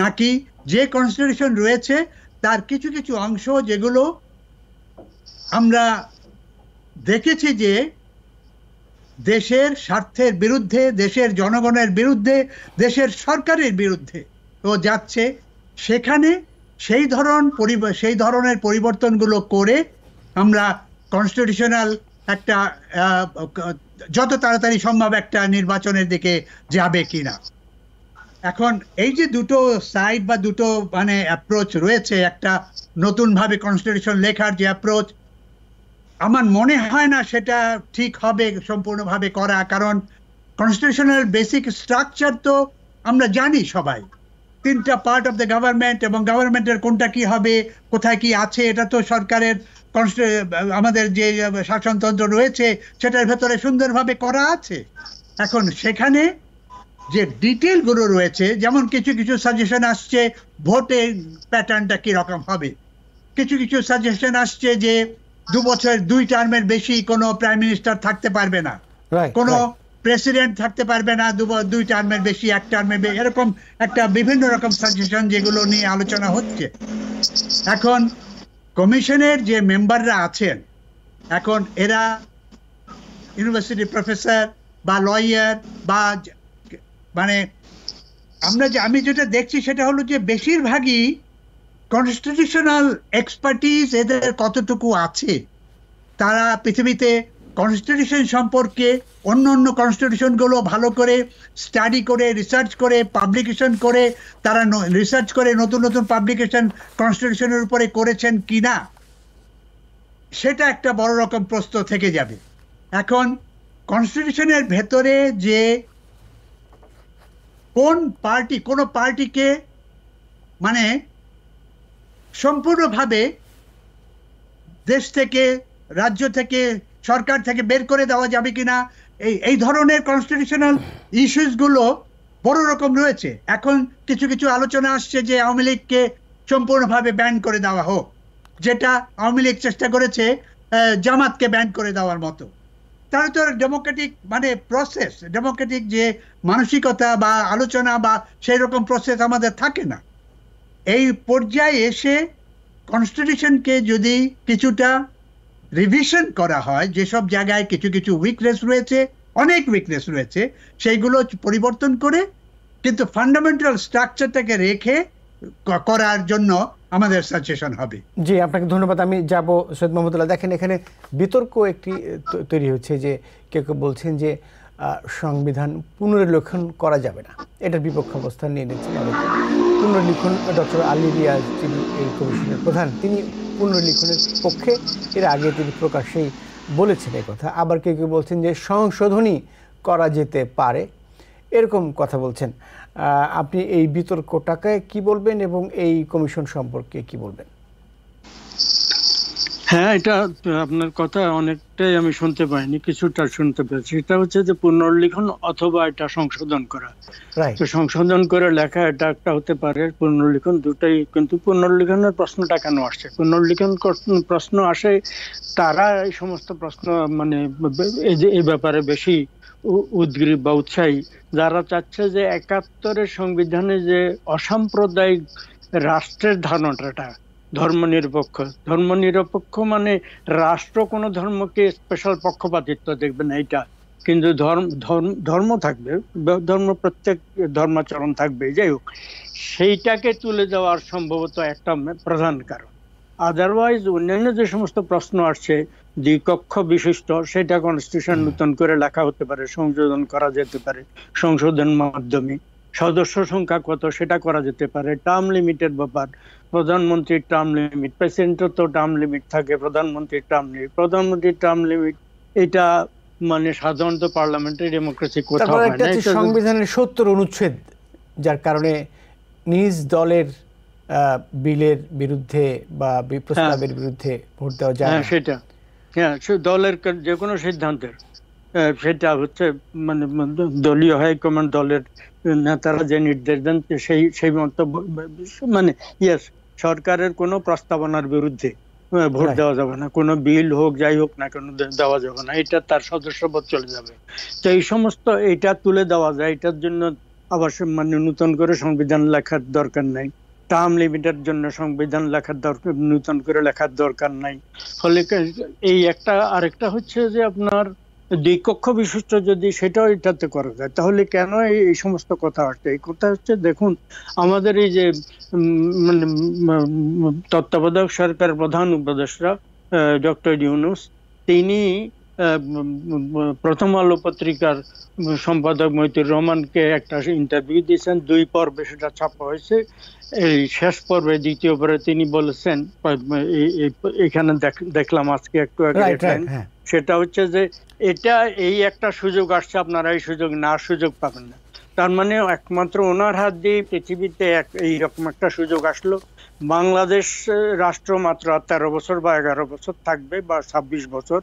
নাকি যে কনস্টিটিউশন রয়েছে তার কিছু কিছু অংশ যেগুলো আমরা দেখেছি যে দেশের স্বার্থের বিরুদ্ধে, দেশের জনগণের বিরুদ্ধে, দেশের সরকারের বিরুদ্ধে তো যাচ্ছে, সেখানে সেই ধরনের পরিবর্তনগুলো করে আমরা কনস্টিটিউশনাল একটা যত তাড়াতাড়ি সম্ভব একটা নির্বাচনের দিকে যাবে কিনা। এখন এই যে দুটো সাইড বা দুটো মানে অ্যাপ্রোচ রয়েছে, একটা নতুনভাবে কনস্টিটিউশন লেখার যে অ্যাপ্রোচ, আমার মনে হয় না সেটা ঠিক হবে সম্পূর্ণভাবে করা, কারণ কনস্টিটিউশনাল বেসিক স্ট্রাকচার তো আমরা জানি সবাই, তিনটা পার্ট অফ দ্য গভর্নমেন্ট, এবং গভর্নমেন্টের কোনটা কি হবে, কোথায় কি আছে, এটা তো সরকারের আমাদের যে শাসনতন্ত্র রয়েছে সেটার ভেতরে সুন্দরভাবে করা আছে। এখন সেখানে যে ডিটেলগুলো রয়েছে, যেমন কিছু কিছু সাজেশন আসছে ভোটের প্যাটার্নটা কিরকম হবে, কিছু কিছু সাজেশন আসছে যে 2 বছর 2 টার্মের বেশি কোনো প্রাইম মিনিস্টার থাকতে পারবে না, কোনো প্রেসিডেন্ট থাকতে পারবে না 2 টার্মের বেশি, 1 টার্মের বেশি, এরকম একটা বিভিন্ন রকম সাজেশন যেগুলো নিয়ে আলোচনা হচ্ছে। এখন কমিশনের যে মেম্বাররা আছেন, এখন এরা ইউনিভার্সিটি প্রফেসর বা লয়ার বা মানে আমি যেটা দেখছি সেটা হলো যে বেশিরভাগই কনস্টিটিউশনাল এক্সপার্টিজ এদের কতটুকু আছে, তারা পৃথিবীতে কনস্টিটিউশন সম্পর্কে অন্য অন্য কনস্টিটিউশনগুলো ভালো করে স্টাডি করে, রিসার্চ করে, পাবলিকেশন করে, তারা রিসার্চ করে নতুন নতুন পাবলিকেশন কনস্টিটিউশনের উপরে করেছেন কিনা, সেটা একটা বড় রকম প্রশ্ন থেকে যাবে। এখন কনস্টিটিউশনের ভেতরে যে কোনো পার্টিকে মানে সম্পূর্ণভাবে দেশ থেকে, রাজ্য থেকে, সরকার থেকে বের করে দেওয়া যাবে কিনা, এই ধরনের কনস্টিটিউশনাল ইস্যুসগুলো বড় রকম রয়েছে। এখন কিছু কিছু আলোচনা আসছে যে আওয়ামী লীগকে সম্পূর্ণভাবে ব্যান করে দেওয়া হোক, যেটা আওয়ামী লীগ চেষ্টা করেছে জামাতকে ব্যান করে দেওয়ার মতো। তাহলে তো ডেমোক্রেটিক মানে প্রসেস, ডেমোক্রেটিক যে মানসিকতা বা আলোচনা বা সেই রকম প্রসেস আমাদের থাকে না। এই পর্যায়ে এসে কনস্টিটিউশনকে যদি কিছুটা রিভিশন করা হয়, যেসব জায়গায় কিছু কিছু উইকনেস রয়েছে, অনেক উইকনেস রয়েছে, সেইগুলো পরিবর্তন করে কিন্তু ফান্ডামেন্টাল স্ট্রাকচারটাকে রেখে করার জন্য আমাদের সাজেশন হবে। জি, আপনাকে ধন্যবাদ। আমি যাব সৈয়দ মাহমুদুল্লাহ। দেখেন, এখানে বিতর্ক একটি তৈরি হচ্ছে যে কেউ কেউ বলছেন যে সংবিধান পুনর্লিখন করা যাবে না, এটার বিপক্ষ অবস্থান নিয়ে নিচ্ছেন অনেকে। পুনর্লিখন, ডক্টর আলী রিয়াজ যিনি এই কমিশনের প্রধান, তিনি পুনর্লিখনের পক্ষে, এর আগে তিনি প্রকাশ্যেই বলেছেন এই কথা। আবার কেউ কেউ বলছেন যে সংশোধনী করা যেতে পারে, এরকম কথা বলছেন। আপনি এই বিতর্কটাকে কি বলবেন এবং এই কমিশন সম্পর্কে কি বলবেন? হ্যাঁ, এটা আপনার কথা অনেকটাই আমি শুনতে পাইনি, কিছুটা শুনতে পেয়েছি। এটা হচ্ছে যে পুনর্লিখন অথবা এটা সংশোধন করা। তো সংশোধন করে লেখা এটা একটা হতে পারে, পুনর্লিখন দুটাই। কিন্তু পুনর্লিখনের প্রশ্নটা কেন আসছে? পুনর্লিখন প্রশ্ন আসে তারা এই সমস্ত প্রশ্ন মানে এই ব্যাপারে বেশি উদ্গ্রীব বা উৎসাহী, যারা চাচ্ছে যে ৭১-এর সংবিধানে যে অসাম্প্রদায়িক রাষ্ট্রের ধারণাটা ধর্মনিরপেক্ষ মানে রাষ্ট্র কোনো ধর্মকে স্পেশাল পক্ষপাতিত্ব দেখবে না, এইটা কিন্তু ধর্ম থাকবে, প্রত্যেক ধর্মাচরণ থাকবে, যাই হোক, সেইটাকে তুলে দেওয়ার সম্ভবত একটা প্রধান কারণ। আদারওয়াইজ অন্যান্য যে সমস্ত প্রশ্ন আসছে দ্বিকক্ষ বিশিষ্ট, সেটা কনস্টিটিউশন নতুন করে লেখা হতে পারে, সংশোধন করা যেতে পারে সংশোধনের মাধ্যমে। সদস্য সংখ্যা কত সেটা করা যেতে পারে। টার্ম লিমিটের ব্যাপার, প্রধানমন্ত্রীর টার্ম লিমিট, প্রেসিডেন্টের তো টার্ম লিমিট থাকে, প্রধানমন্ত্রীর টার্ম লিমিট, এটা মানে সাধারণত পার্লামেন্টারি ডেমোক্রেসি কোথাও হয় না। সংবিধানের ৭০ অনুচ্ছেদ, যার কারণে নিজ দলের বিলের বিরুদ্ধে বা প্রস্তাবের বিরুদ্ধে ভোট দেওয়া যায়। সেটা, হ্যাঁ, দলের যে কোনো সিদ্ধান্তের সেটা হচ্ছে মানে দলীয় হাইকমান্ড, দলের নেতারা যে নির্দেশ দেন সেই মন্তব্য, মানে ইয়েস, সরকারের কোনো প্রস্তাবনার বিরুদ্ধে ভোট দেওয়া যাবে না, কোনো বিল হোক যাই হোক না কেন দেওয়া যাবে না, এটা তার সদস্যপদ চলে যাবে। তো এই সমস্ত এটা তুলে দেওয়া যায়, এটার জন্য আবার মানে নতুন করে সংবিধান লেখার দরকার নাই, টার্ম লিমিটের জন্য সংবিধান লেখার দরকার, নতুন করে লেখার দরকার নাই। ফলে এই একটা, আরেকটা হচ্ছে যে আপনার দ্বিকক্ষ বিশিষ্ট যদি সেটাও এটাতে করা যায়, তাহলে কেন এই সমস্ত কথা আসছে? এই কথা হচ্ছে, দেখুন আমাদের এই যে মানে তত্ত্বাবধায়ক সরকারের প্রধান উপদেষ্টা ডক্টর ইউনূস, তিনি প্রথম আলো পত্রিকার সম্পাদক মতিউর রহমানকে একটা ইন্টারভিউ দিয়েছেন, 2 পর্বে সেটা ছাপা হয়েছে। এই শেষ পর্বে, দ্বিতীয় পর্বে তিনি বলেছেন, এখানে দেখলাম আজকে একটু আগে, সেটা হচ্ছে যে এটা এই একটা সুযোগ আসছে, আপনারা এই সুযোগ না সুযোগ পাবেন না। তার মানে একমাত্র ওনার হাত দিয়ে পৃথিবীতে এইরকম একটা সুযোগ আসলো। বাংলাদেশ রাষ্ট্র মাত্র 13 বছর বা 11 বছর থাকবে, বা 26 বছর,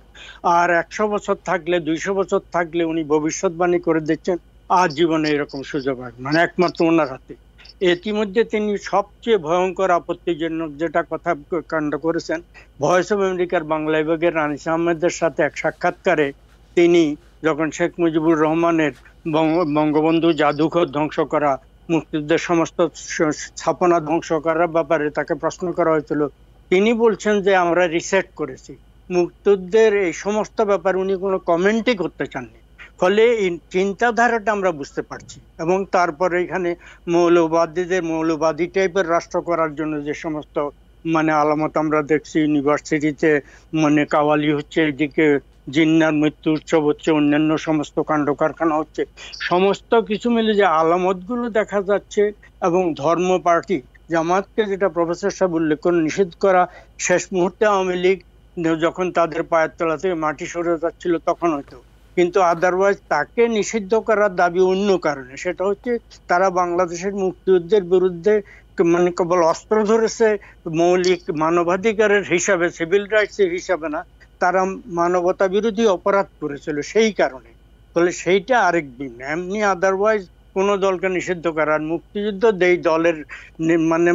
আর 100 বছর থাকলে, 200 বছর থাকলে উনি ভবিষ্যৎবাণী করে দিচ্ছেন আর জীবনে এরকম সুযোগ আসবে, মানে একমাত্র ওনার হাতে। ইতিমধ্যে তিনি সবচেয়ে ভয়ঙ্কর আপত্তিজনক যেটা কথা কাণ্ড করেছেন, ভয়েস অফ আমেরিকার বাংলা বিভাগের রানিস আহমেদের সাথে এক সাক্ষাৎকারে তিনি যখন শেখ মুজিবুর রহমানের বঙ্গবন্ধু জাদুঘর ধ্বংস করা, মুক্তিযুদ্ধের সমস্ত স্থাপনা ধ্বংস করার ব্যাপারে তাকে প্রশ্ন করা হয়েছিল, তিনি বলছেন যে আমরা রিসেট করেছি। মুক্তিযুদ্ধের এই সমস্ত ব্যাপারে উনি কোনো কমেন্টই করতে চাননি। ফলে এই চিন্তাধারাটা আমরা বুঝতে পারছি। এবং তারপরে এখানে মৌলবাদী টাইপের রাষ্ট্র করার জন্য যে সমস্ত মানে আলামত আমরা দেখছি, ইউনিভার্সিটিতে মানে কাওয়ালি হচ্ছে, এদিকে জিন্নার মৃত্যু উৎসব হচ্ছে, অন্যান্য সমস্ত কাণ্ড কারখানা হচ্ছে, সমস্ত কিছু মিলে যে আলামত গুলো দেখা যাচ্ছে। এবং ধর্ম পার্টি জামাতকে, যেটা প্রফেসর সাহেব উল্লেখ করে, নিষেধ করা শেষ মুহূর্তে আওয়ামী লীগ যখন তাদের পায়ের তলা থেকে মাটি সরে যাচ্ছিল তখন হয়তো, কিন্তু আদারওয়াইজ তাকে নিষিদ্ধ করার দাবি অন্য কারণে, সেটা হচ্ছে তারা বাংলাদেশের মুক্তিযুদ্ধের বিরুদ্ধে মানে কেবল অস্ত্র ধরেছে মৌলিক মানবাধিকারের হিসাবে, সিভিল রাইটস এর হিসাবে না, তারা মানবতা বিরোধী অপরাধ করেছিল সেই কারণে। তাহলে সেইটা আরেক দিন, এমনি আদারওয়াইজ কোন দলকে নিষিদ্ধ করার, মুক্তিযুদ্ধ এই দলের মানে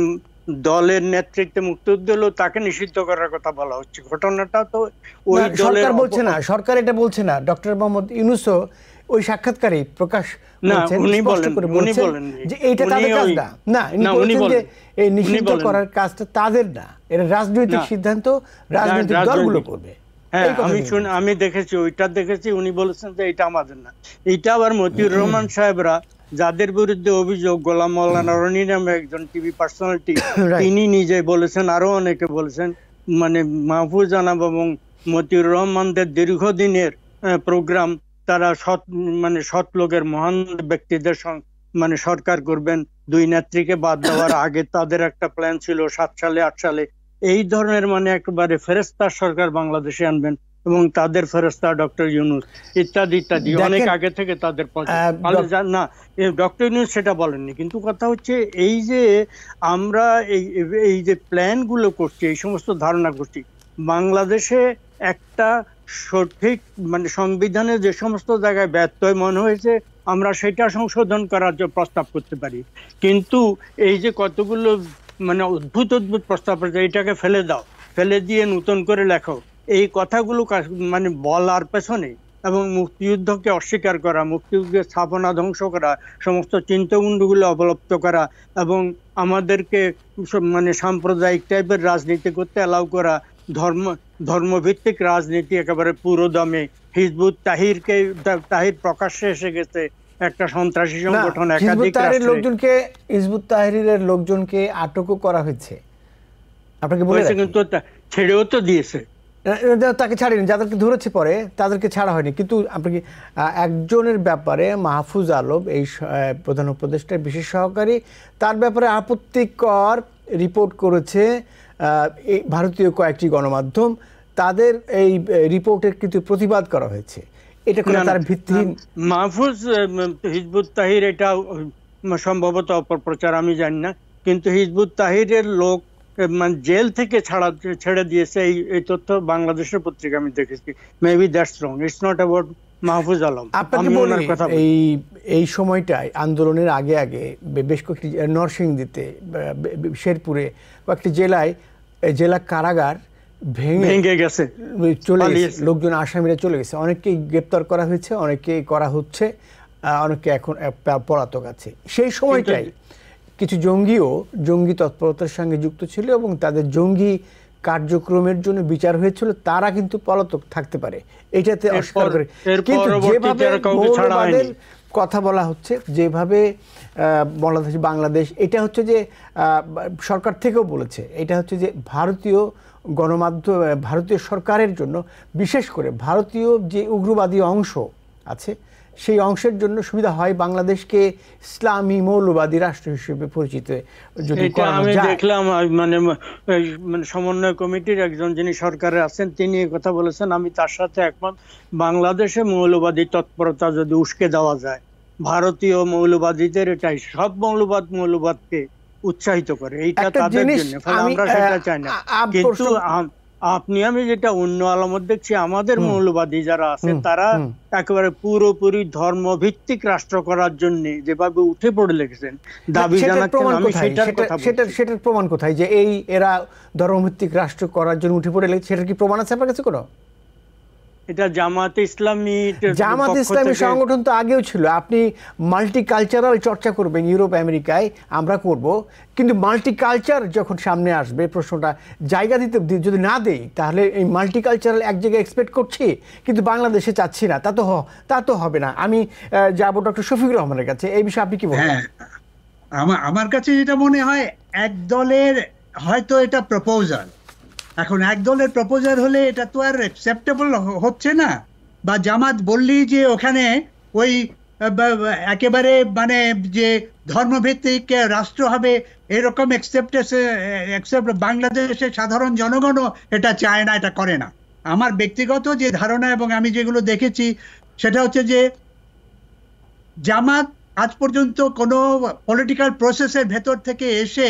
দলের নেতৃত্বে মুক্তিযুদ্ধ হলো, তাকে নিষিদ্ধ করার কথা বলা হচ্ছে। ঘটনাটা তো ওই দলের বলছে না, সরকার এটা বলছে না। ডক্টর মোহাম্মদ ইউনূসও ওই সাক্ষাৎকারে প্রকাশ করেছেন, স্পষ্ট করে বলেছেন যে এইটা তাদের কাজ না। না, উনি বলেন যে এই নিষিদ্ধ করার কাজটা তাদের না, এটা রাজনৈতিক সিদ্ধান্ত, রাজনৈতিক দলগুলো করবে। হ্যাঁ, আমি দেখেছি, ওইটা দেখেছি, উনি বলেছেন যে এটা আমাদের না। এটা আবার মতিউর রহমান সাহেবরা, যাদের বিরুদ্ধে অভিযোগ, গোলাম মওলানা রনি নামে একজন টিভি পার্সোনালিটি, তিনি নিজে বলেছেন, আরো অনেকে বলেছেন, মানে মাহফুজ আনাম এবং মতিউর রহমানদের দীর্ঘদিনের প্রোগ্রাম, তারা সৎ লোকের মহান ব্যক্তিদের মানে সরকার করবেন, 2 নেত্রীকে বাদ দেওয়ার আগে তাদের একটা প্ল্যান ছিল 7 সালে 8 সালে, এই ধরনের মানে একেবারে ফেরেশতার সরকার বাংলাদেশে আনবেন, এবং তাদের ফেরেশতা ডক্টর ইউনূস ইত্যাদি ইত্যাদি, অনেক আগে থেকে তাদের না, ডক্টর ইউনূস সেটা বলেননি। কিন্তু কথা হচ্ছে এই যে আমরা এই যে প্ল্যান গুলো করছি, এই সমস্ত ধারণা করছি, বাংলাদেশে একটা সঠিক মানে সংবিধানে যে সমস্ত জায়গায় ব্যত্যয় মনে হয়েছে, আমরা সেটা সংশোধন করার জন্য প্রস্তাব করতে পারি। কিন্তু এই যে কতগুলো মানে অদ্ভুত প্রস্তাব আছে, এটাকে ফেলে দাও, ফেলে দিয়ে নতুন করে লেখো, এই কথাগুলো মানে বলার পেছনে, এবং মুক্তিযুদ্ধকে অস্বীকার করা, মুক্তিযুদ্ধের স্থাপনা ধ্বংস করা, সমস্ত চিন্তাগুলো অবলুপ্ত করা, এবং আমাদেরকে মানে সাম্প্রদায়িক টাইপের রাজনীতি করতে অ্যালাউ করা, ধর্মভিত্তিক রাজনীতি একেবারে পুরো দমে, হিজবুত তাহির প্রকাশ্যে এসে গেছে, একটা সন্ত্রাসী সংগঠন, একাধিক লোকজনকে, হিজবুত তাহরীরের লোকজনকে আটকও করা হয়েছে, আপনাকে বলেছে, কিন্তু ছেড়েও তো দিয়েছে, তাকে ছাড়েনি, যাদেরকে ধরেছে পরে তাদেরকে ছাড়া হয়নি। কিন্তু আপনাকে একজনের ব্যাপারে, মাহফুজ আলম, এই প্রধান উপদেষ্টার বিশেষ সহকারী, তার ব্যাপারে আপত্তিকর রিপোর্ট করেছে এই ভারতীয় কয়েকটি গণমাধ্যম, তাদের এই রিপোর্টের কিন্তু প্রতিবাদ করা হয়েছে। এটা করে তার ভিত্তিহীন। মাহফুজ হিজবুত তাহির, এটা সম্ভবত অপপ্রচার, আমি জানি না, কিন্তু হিজবুত তাহিরের লোক মানে জেল থেকে ছেড়ে দিয়েছে, এই তথ্য বাংলাদেশের পত্রিকা আমি দেখেছি। Maybe that's wrong, it's not about Mahfuz Alam. আপনাকে বলি এই সময়টায় আন্দোলনের আগে আগে বেশ কয়েকটি নরসিংদীতে, শেরপুরে কয়েকটি জেলায় জেলা কারাগার ভেঙে গেছে, চলে গেছে, লোকজন আসামিরা চলে গেছে, অনেককেই গ্রেপ্তার করা হয়েছে, অনেকেই করা হচ্ছে, অনেকে এখন পলাতক আছে। সেই সময়টাই কিছু জঙ্গি তৎপরতার সঙ্গে যুক্ত ছিল এবং তাদের জঙ্গি কার্যক্রমের জন্য বিচার হয়েছিল, তারা কিন্তু পলাতক থাকতে পারে, এটাতে অস্বীকার করে। কিন্তু যেভাবে মৌলবাদের কথা বলা হচ্ছে, যেভাবে বাংলাদেশ, এটা হচ্ছে যে সরকার থেকেও বলেছে, এটা হচ্ছে যে ভারতীয় গণমাধ্যম, ভারতীয় সরকারের জন্য, বিশেষ করে ভারতীয় যে উগ্রবাদী অংশ আছে সেই অংশের জন্য সুবিধা হয় বাংলাদেশকে ইসলামী মৌলবাদী রাষ্ট্র হিসেবে পরিচিত যদি করানো যায়। আমি দেখলাম মানে সমন্বয় কমিটির একজন যিনি সরকারে আছেন তিনি এই কথা বলেছেন, আমি তার সাথে একমত। বাংলাদেশে মৌলবাদী তৎপরতা যদি উস্কে দেওয়া যায়, ভারতীয় মৌলবাদীদের এটাই, সব মৌলবাদকে উৎসাহিত করে, এইটা তাদের জন্য, আমরা সেটা চাই না। কিন্তু আমি যেটা অন্য আলামত দেখছি, আমাদের মৌলবাদী যারা আছে তারা একেবারে পুরোপুরি ধর্মভিত্তিক রাষ্ট্র করার জন্য যেভাবে উঠে পড়ে লেগেছেন, দাবি জানাচ্ছেন, আমি সেটার প্রমাণ কোথায় যে এরা ধর্মভিত্তিক রাষ্ট্র করার জন্য উঠে পড়ে লেগেছে? সেটার কি প্রমাণ আছে আপনার কাছে কোনো? এটা জামাত ইসলামী সংগঠন তো আগেও ছিল। আপনি মাল্টিকালচারাল চর্চা করবেন ইউরোপ আমেরিকায়, আমরা করব, কিন্তু মাল্টিকালচার যখন সামনে আসবে, প্রশ্নটা জায়গা দিতে যদি না দেই, তাহলে এই মাল্টিকালচারাল এক জায়গায় এক্সপেক্ট করছি কিন্তু বাংলাদেশে চাচ্ছি না, তা তো হবে না। আমি যাবো ডক্টর শফিকুর রহমানের কাছে, এই বিষয়ে আপনি কি বলেন? আমার কাছে যেটা মনে হয়, এক দলের হয়তো এটা প্রপোজাল, এখন এক দলের প্রপোজাল হলে এটা তো আর অ্যাকসেপ্টেবল হচ্ছে না। বা জামাত বললি যে ওখানে ওই একেবারে মানে যে ধর্মভিত্তিক রাষ্ট্র হবে এরকম অ্যাকসেপ্ট বাংলাদেশের সাধারণ জনগণও এটা চায় না, এটা করে না। আমার ব্যক্তিগত যে ধারণা এবং আমি যেগুলো দেখেছি সেটা হচ্ছে যে জামাত আজ পর্যন্ত কোনো পলিটিক্যাল প্রসেসের ভেতর থেকে এসে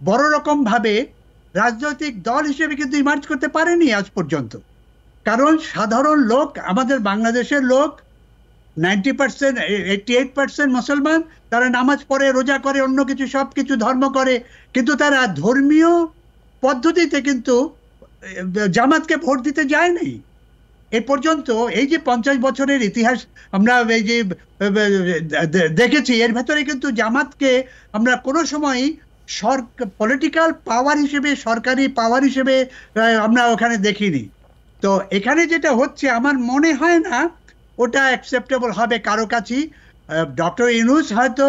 বড় রকম ভাবে রাজনৈতিক দল হিসেবে কিন্তু ইমার্জ করতে পারেনি আজ পর্যন্ত। কারণ সাধারণ লোক, আমাদের বাংলাদেশের লোক 90%, 88% মুসলমান, তারা নামাজ পড়ে, রোজা করে, অন্য কিছু সব কিছু ধর্ম করে, কিন্তু তারা ধর্মীয় পদ্ধতিতে কিন্তু জামাতকে ভোট দিতে যায়নি এ পর্যন্ত। এই যে 50 বছরের ইতিহাস আমরা এই যে দেখেছি, এর ভেতরে কিন্তু জামাতকে আমরা কোনো সময় পলিটিক্যাল পাওয়ার হিসেবে, সরকারি পাওয়ার হিসেবে আমরা ওখানে দেখিনি। তো এখানে যেটা হচ্ছে আমার মনে হয় না ওটা অ্যাকসেপ্টেবল হবে কারো কাছেই। ডক্টর ইউনূস হয়তো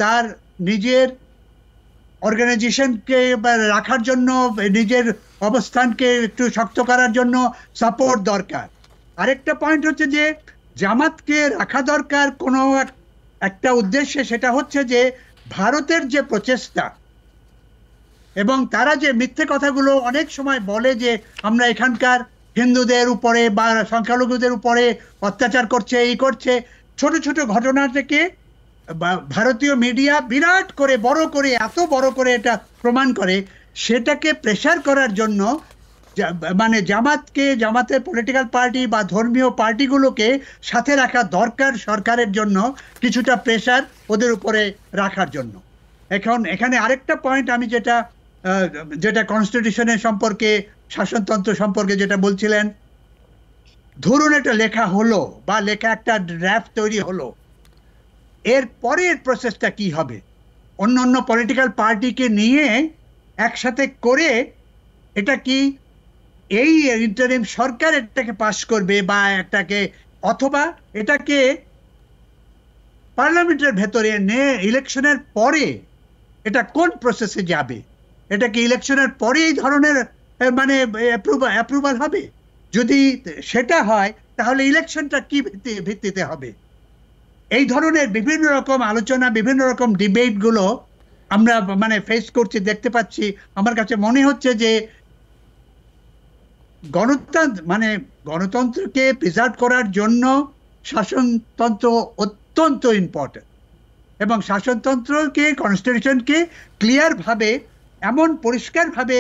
তার নিজের অর্গানাইজেশনকে রাখার জন্য, নিজের অবস্থানকে একটু শক্ত করার জন্য সাপোর্ট দরকার। আরেকটা পয়েন্ট হচ্ছে যে জামাতকে রাখা দরকার কোনো একটা উদ্দেশ্যে, সেটা হচ্ছে যে ভারতের যে প্রচেষ্টা এবং তারা যে মিথ্যে কথাগুলো অনেক সময় বলে যে আমরা এখানকার হিন্দুদের উপরে বা সংখ্যালঘুদের উপরে অত্যাচার করছে, এই করছে, ছোট ছোট ঘটনা থেকে ভারতীয় মিডিয়া বিরাট করে বড় করে, এত বড় করে এটা প্রমাণ করে, সেটাকে প্রেসার করার জন্য মানে জামাতকে, জামাতের পলিটিক্যাল পার্টি বা ধর্মীয় পার্টিগুলোকে সাথে রাখা দরকার সরকারের জন্য, কিছুটা প্রেসার ওদের উপরে রাখার জন্য। এখন এখানে আরেকটা পয়েন্ট আমি যেটা কনস্টিটিউশনের সম্পর্কে, শাসনতন্ত্র সম্পর্কে যেটা বলছিলেন, ধরুন এটা লেখা হলো বা লেখা একটা ড্রাফট তৈরি হলো, এর পরের প্রসেসটা কি হবে? অন্য পলিটিক্যাল পার্টিকে নিয়ে একসাথে করে এটা কি এই ইন্টারিম সরকার এটাকে পাস করবে বা এটাকে, অথবা এটাকে পার্লামেন্টের ভেতরে নিয়ে ইলেকশনের পরে এটা কোন প্রসেসে যাবে? এটা কি ইলেকশনের পরে এই ধরনের মানে অ্যাপ্রুভাল হবে? যদি সেটা হয় তাহলে ইলেকশনটা কি ভিত্তিতে হবে? এই ধরনের বিভিন্ন রকম আলোচনা, বিভিন্ন রকম ডিবেটগুলো আমরা মানে ফেস করছি, দেখতে পাচ্ছি। আমার কাছে মনে হচ্ছে যে গণতন্ত্রকে প্রিজার্ভ করার জন্য শাসনতন্ত্র অত্যন্ত ইম্পর্টেন্ট, এবং শাসনতন্ত্রকে, কনস্টিটিউশনকে ক্লিয়ার ভাবে, এমন পরিষ্কার ভাবে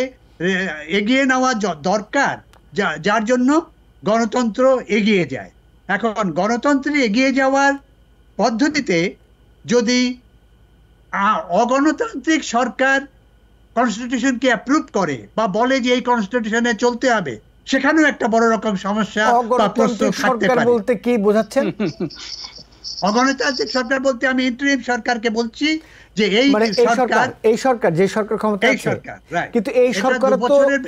এগিয়ে নেওয়া দরকার যার জন্য গণতন্ত্র এগিয়ে যায়। এখন গণতন্ত্রে এগিয়ে যাওয়ার পদ্ধতিতে যদি অগণতান্ত্রিক সরকার কনস্টিটিউশনকে অ্যাপ্রুভ করে বা বলে যে এই কনস্টিটিউশনে চলতে হবে, সেখানেও একটা বড় রকম সমস্যা বা প্রশ্ন থাকতে পারে। বলতে কি বোঝাচ্ছেন? অগণতান্ত্রিক সরকার বলতে আমি ইন্টারিম সরকারকে বলছি যে এই সরকার যে সরকার ক্ষমতা আছে, কিন্তু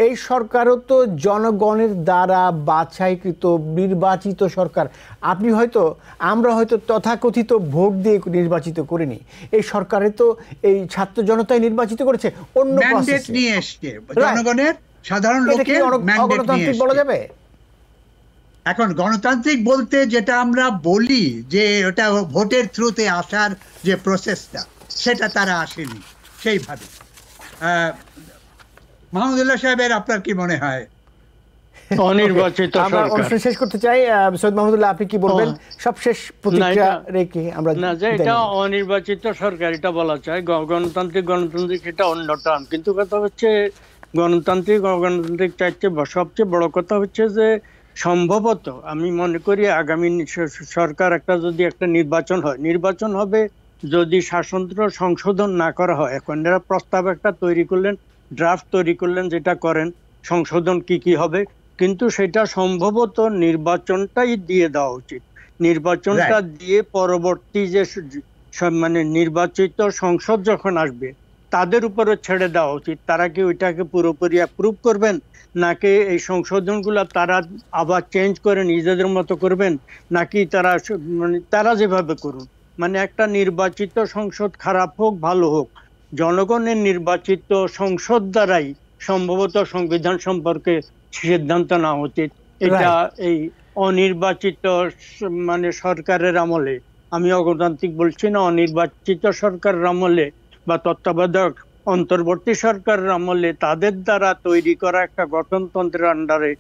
এই সরকারও তো জনগণের দ্বারা বাছাইকৃত নির্বাচিত সরকার। আপনি হয়তো, আমরা হয়তো তথাকথিত ভোট দিয়ে নির্বাচিত করিনি, এই সরকারে তো এই ছাত্র জনতাই নির্বাচিত করেছে, অন্য ম্যান্ডেট নিয়ে এসেছে জনগণের, সাধারণ লোকের ম্যান্ডেট নিয়ে এসেছে। বলা যাবে এখন গণতান্ত্রিক বলতে যেটা আমরা বলি যে ওটা ভোটের থ্রুতে আসার যে প্রসেসটা, সেটা তারা আসেনি সেইভাবে। মাহমুদুল্লাহ সাহেবের আপনার কি মনে হয়? অনির্বাচিত সরকার, আমরা শেষ করতে চাই। সৈয়দ মাহমুদুল্লাহ, আপনি কি বলবেন সবশেষ প্রতিক্রিয়া রেখে? আমরা না, যে এটা অনির্বাচিত সরকার এটা বলা চাই, গণতান্ত্রিক এটা অন্য টার্ম। কিন্তু কথা হচ্ছে গণতান্ত্রিক অগণতান্ত্রিক চাইতে সবচেয়ে বড় কথা হচ্ছে যে সম্ভবত আমি মনে করি আগামী সরকার যদি একটা নির্বাচন হবে যদি শাসনতন্ত্র সংশোধন না করা হয়। এখন এরা প্রস্তাব একটা তৈরি করলেন, ড্রাফট তৈরি করলেন, যেটা করেন সংশোধন কি হবে, কিন্তু সেটা সম্ভবত নির্বাচনটাই দিয়ে দেওয়া উচিত। নির্বাচনটা দিয়ে পরবর্তী যে মানে নির্বাচিত সংসদ যখন আসবে তাদের উপরে ছেড়ে দেওয়া উচিত। তারা কি ওইটাকে পুরোপুরি অ্যাপ্রুভ করবেন, নাকি এই সংশোধনগুলো তারা আবার চেঞ্জ করে নিজেদের মতো করবেন, নাকি তারা যেভাবে করুন, মানে একটা নির্বাচিত সংসদ খারাপ হোক ভালো হোক, জনগণের নির্বাচিত সংসদ দ্বারাই সম্ভবত সংবিধান সম্পর্কে সিদ্ধান্ত নেওয়া উচিত। এটা এই অনির্বাচিত মানে সরকারের আমলে, আমি অগণতান্ত্রিক বলছি না, অনির্বাচিত সরকারের আমলে বা তত্ত্বাবধায়ক অন্তর্বর্তী সরকারের আমলে তাদের দ্বারা তৈরি করা একটা গঠনতন্ত্রের আন্ডারে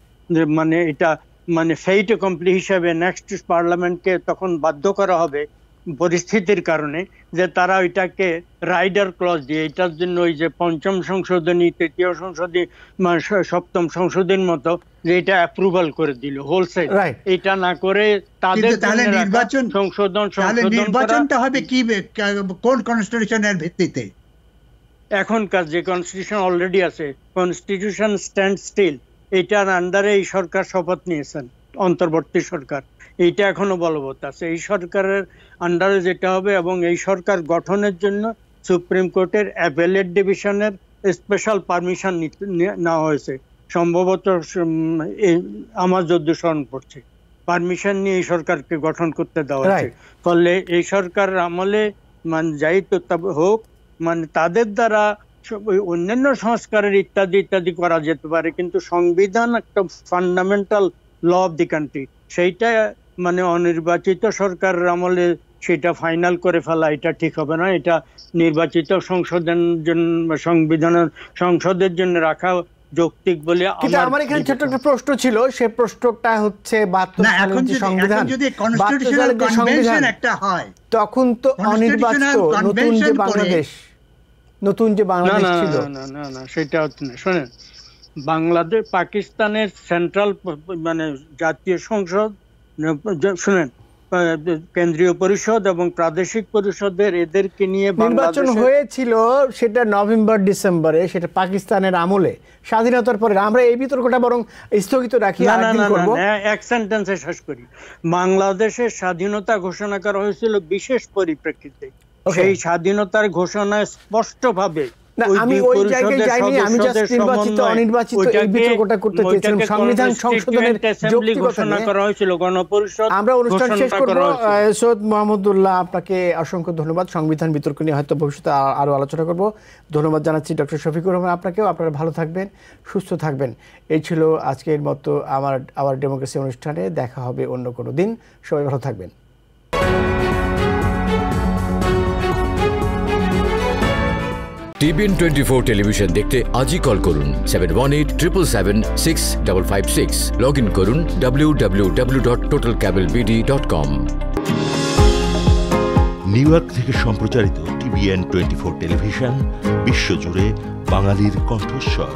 মানে এটা মানে ফেইট অ্যাকমপ্লি হিসাবে নেক্সট পার্লামেন্টকে তখন বাধ্য করা হবে পরিস্থিতির কারণে, যে তারা ওইটাকে রাইডার ক্লজ দিয়ে এটার জন্য ওই যে পঞ্চম সংশোধনী, তৃতীয় সংশোধনী, সপ্তম সংশোধনীর মতো যে এটা অ্যাপ্রুভাল করে দিল হোলসেল, এটা না করে তাদের নির্বাচনটা হবে কি, কোন কনস্টিটিউশনের ভিত্তিতে? এখনকার যে কনস্টিটিউশন অলরেডি আছে, কনস্টিটিউশন স্ট্যান্ড স্টিল, এটার আন্ডারে এই সরকার শপথ নিয়েছেন, অন্তর্বর্তী সরকার, এইটা এখনো বলবৎ আছে। এই সরকারের আন্ডারে যেটা হবে, এবং এই সরকার গঠনের জন্য সুপ্রিম কোর্টের অ্যাপেলেট ডিভিশনের স্পেশাল পারমিশন নেওয়া হয়েছে, সম্ভবত আমার যদ্দু স্মরণ পড়ছে, পারমিশন নিয়ে এই সরকারকে গঠন করতে দেওয়া হয়েছে। ফলে এই সরকার আমলে মানে যাই তো হোক, মানে তাদের দ্বারা অন্যান্য সংস্কারের ইত্যাদি করা যেতে পারে, কিন্তু সংবিধান একটা fundamental law of the country, সেইটা মানে অনির্বাচিত সরকারের আমলে সেটা ফাইনাল করে ফেলা এটা ঠিক হবে না। এটা নির্বাচিত সংসদের জন্য রাখা যৌক্তিক বলে আমার এখানে ছোট্ট একটা প্রশ্ন ছিল, সেই প্রশ্নটা হচ্ছে 72 সালের যে সংবিধান, যদি কনস্টিটিউশনাল কনভেনশন একটা হয় তখন তো অনির্বাচিত নতুন যে বাংলাদেশ ছিল না সেটা হচ্ছে না। শোনেন, বাংলাদেশ পাকিস্তানের সেন্ট্রাল মানে জাতীয় সংসদ, শুনেন, কেন্দ্রীয় পরিষদ এবং প্রাদেশিক পরিষদের এদেরকে নিয়ে নির্বাচন হয়েছিল, সেটা নভেম্বর ডিসেম্বরে, সেটা পাকিস্তানের আমলে, স্বাধীনতার পরে। আমরা এই বিতর্কটা বরং স্থগিত রাখি, এক সেন্টেন্সে শেষ করি। বাংলাদেশের স্বাধীনতা ঘোষণা করা হয়েছিল বিশেষ পরিপ্রেক্ষিতে, সেই স্বাধীনতার ঘোষণায় স্পষ্টভাবে আমি ওই জায়গায় যাইনি, আমি জাস্ট নির্বাচিত অনির্বাচিত এই বিতর্কটা করতে চেয়েছিলাম। সংবিধান সংশোধনের ঘোষণা করা হয়েছিল গণপরিষদ। আমরা অনুষ্ঠান শেষ করব। সৈয়দ মাহমুদুল্লাহ, আপনাকে অসংখ্য ধন্যবাদ। সংবিধান বিতর্ক নিয়ে হয়তো ভবিষ্যতে আরো আলোচনা করব। ধন্যবাদ জানাচ্ছি ডক্টর শফিকুর রহমান আপনাকেও। আপনারা ভালো থাকবেন, সুস্থ থাকবেন। এই ছিল আজকের মতো আমার ডেমোক্রেসি অনুষ্ঠানে। দেখা হবে অন্য কোনো দিন। সবাই ভালো থাকবেন। টিবিএন 24 টেলিভিশন দেখতে আজই কল করুন 7187776556। লগ ইন করুন www.totalcablebd.com। নিউ ইয়র্ক থেকে সম্প্রচারিত টিবিএন 24 টেলিভিশন বিশ্বজুড়ে বাঙালির কণ্ঠস্বর।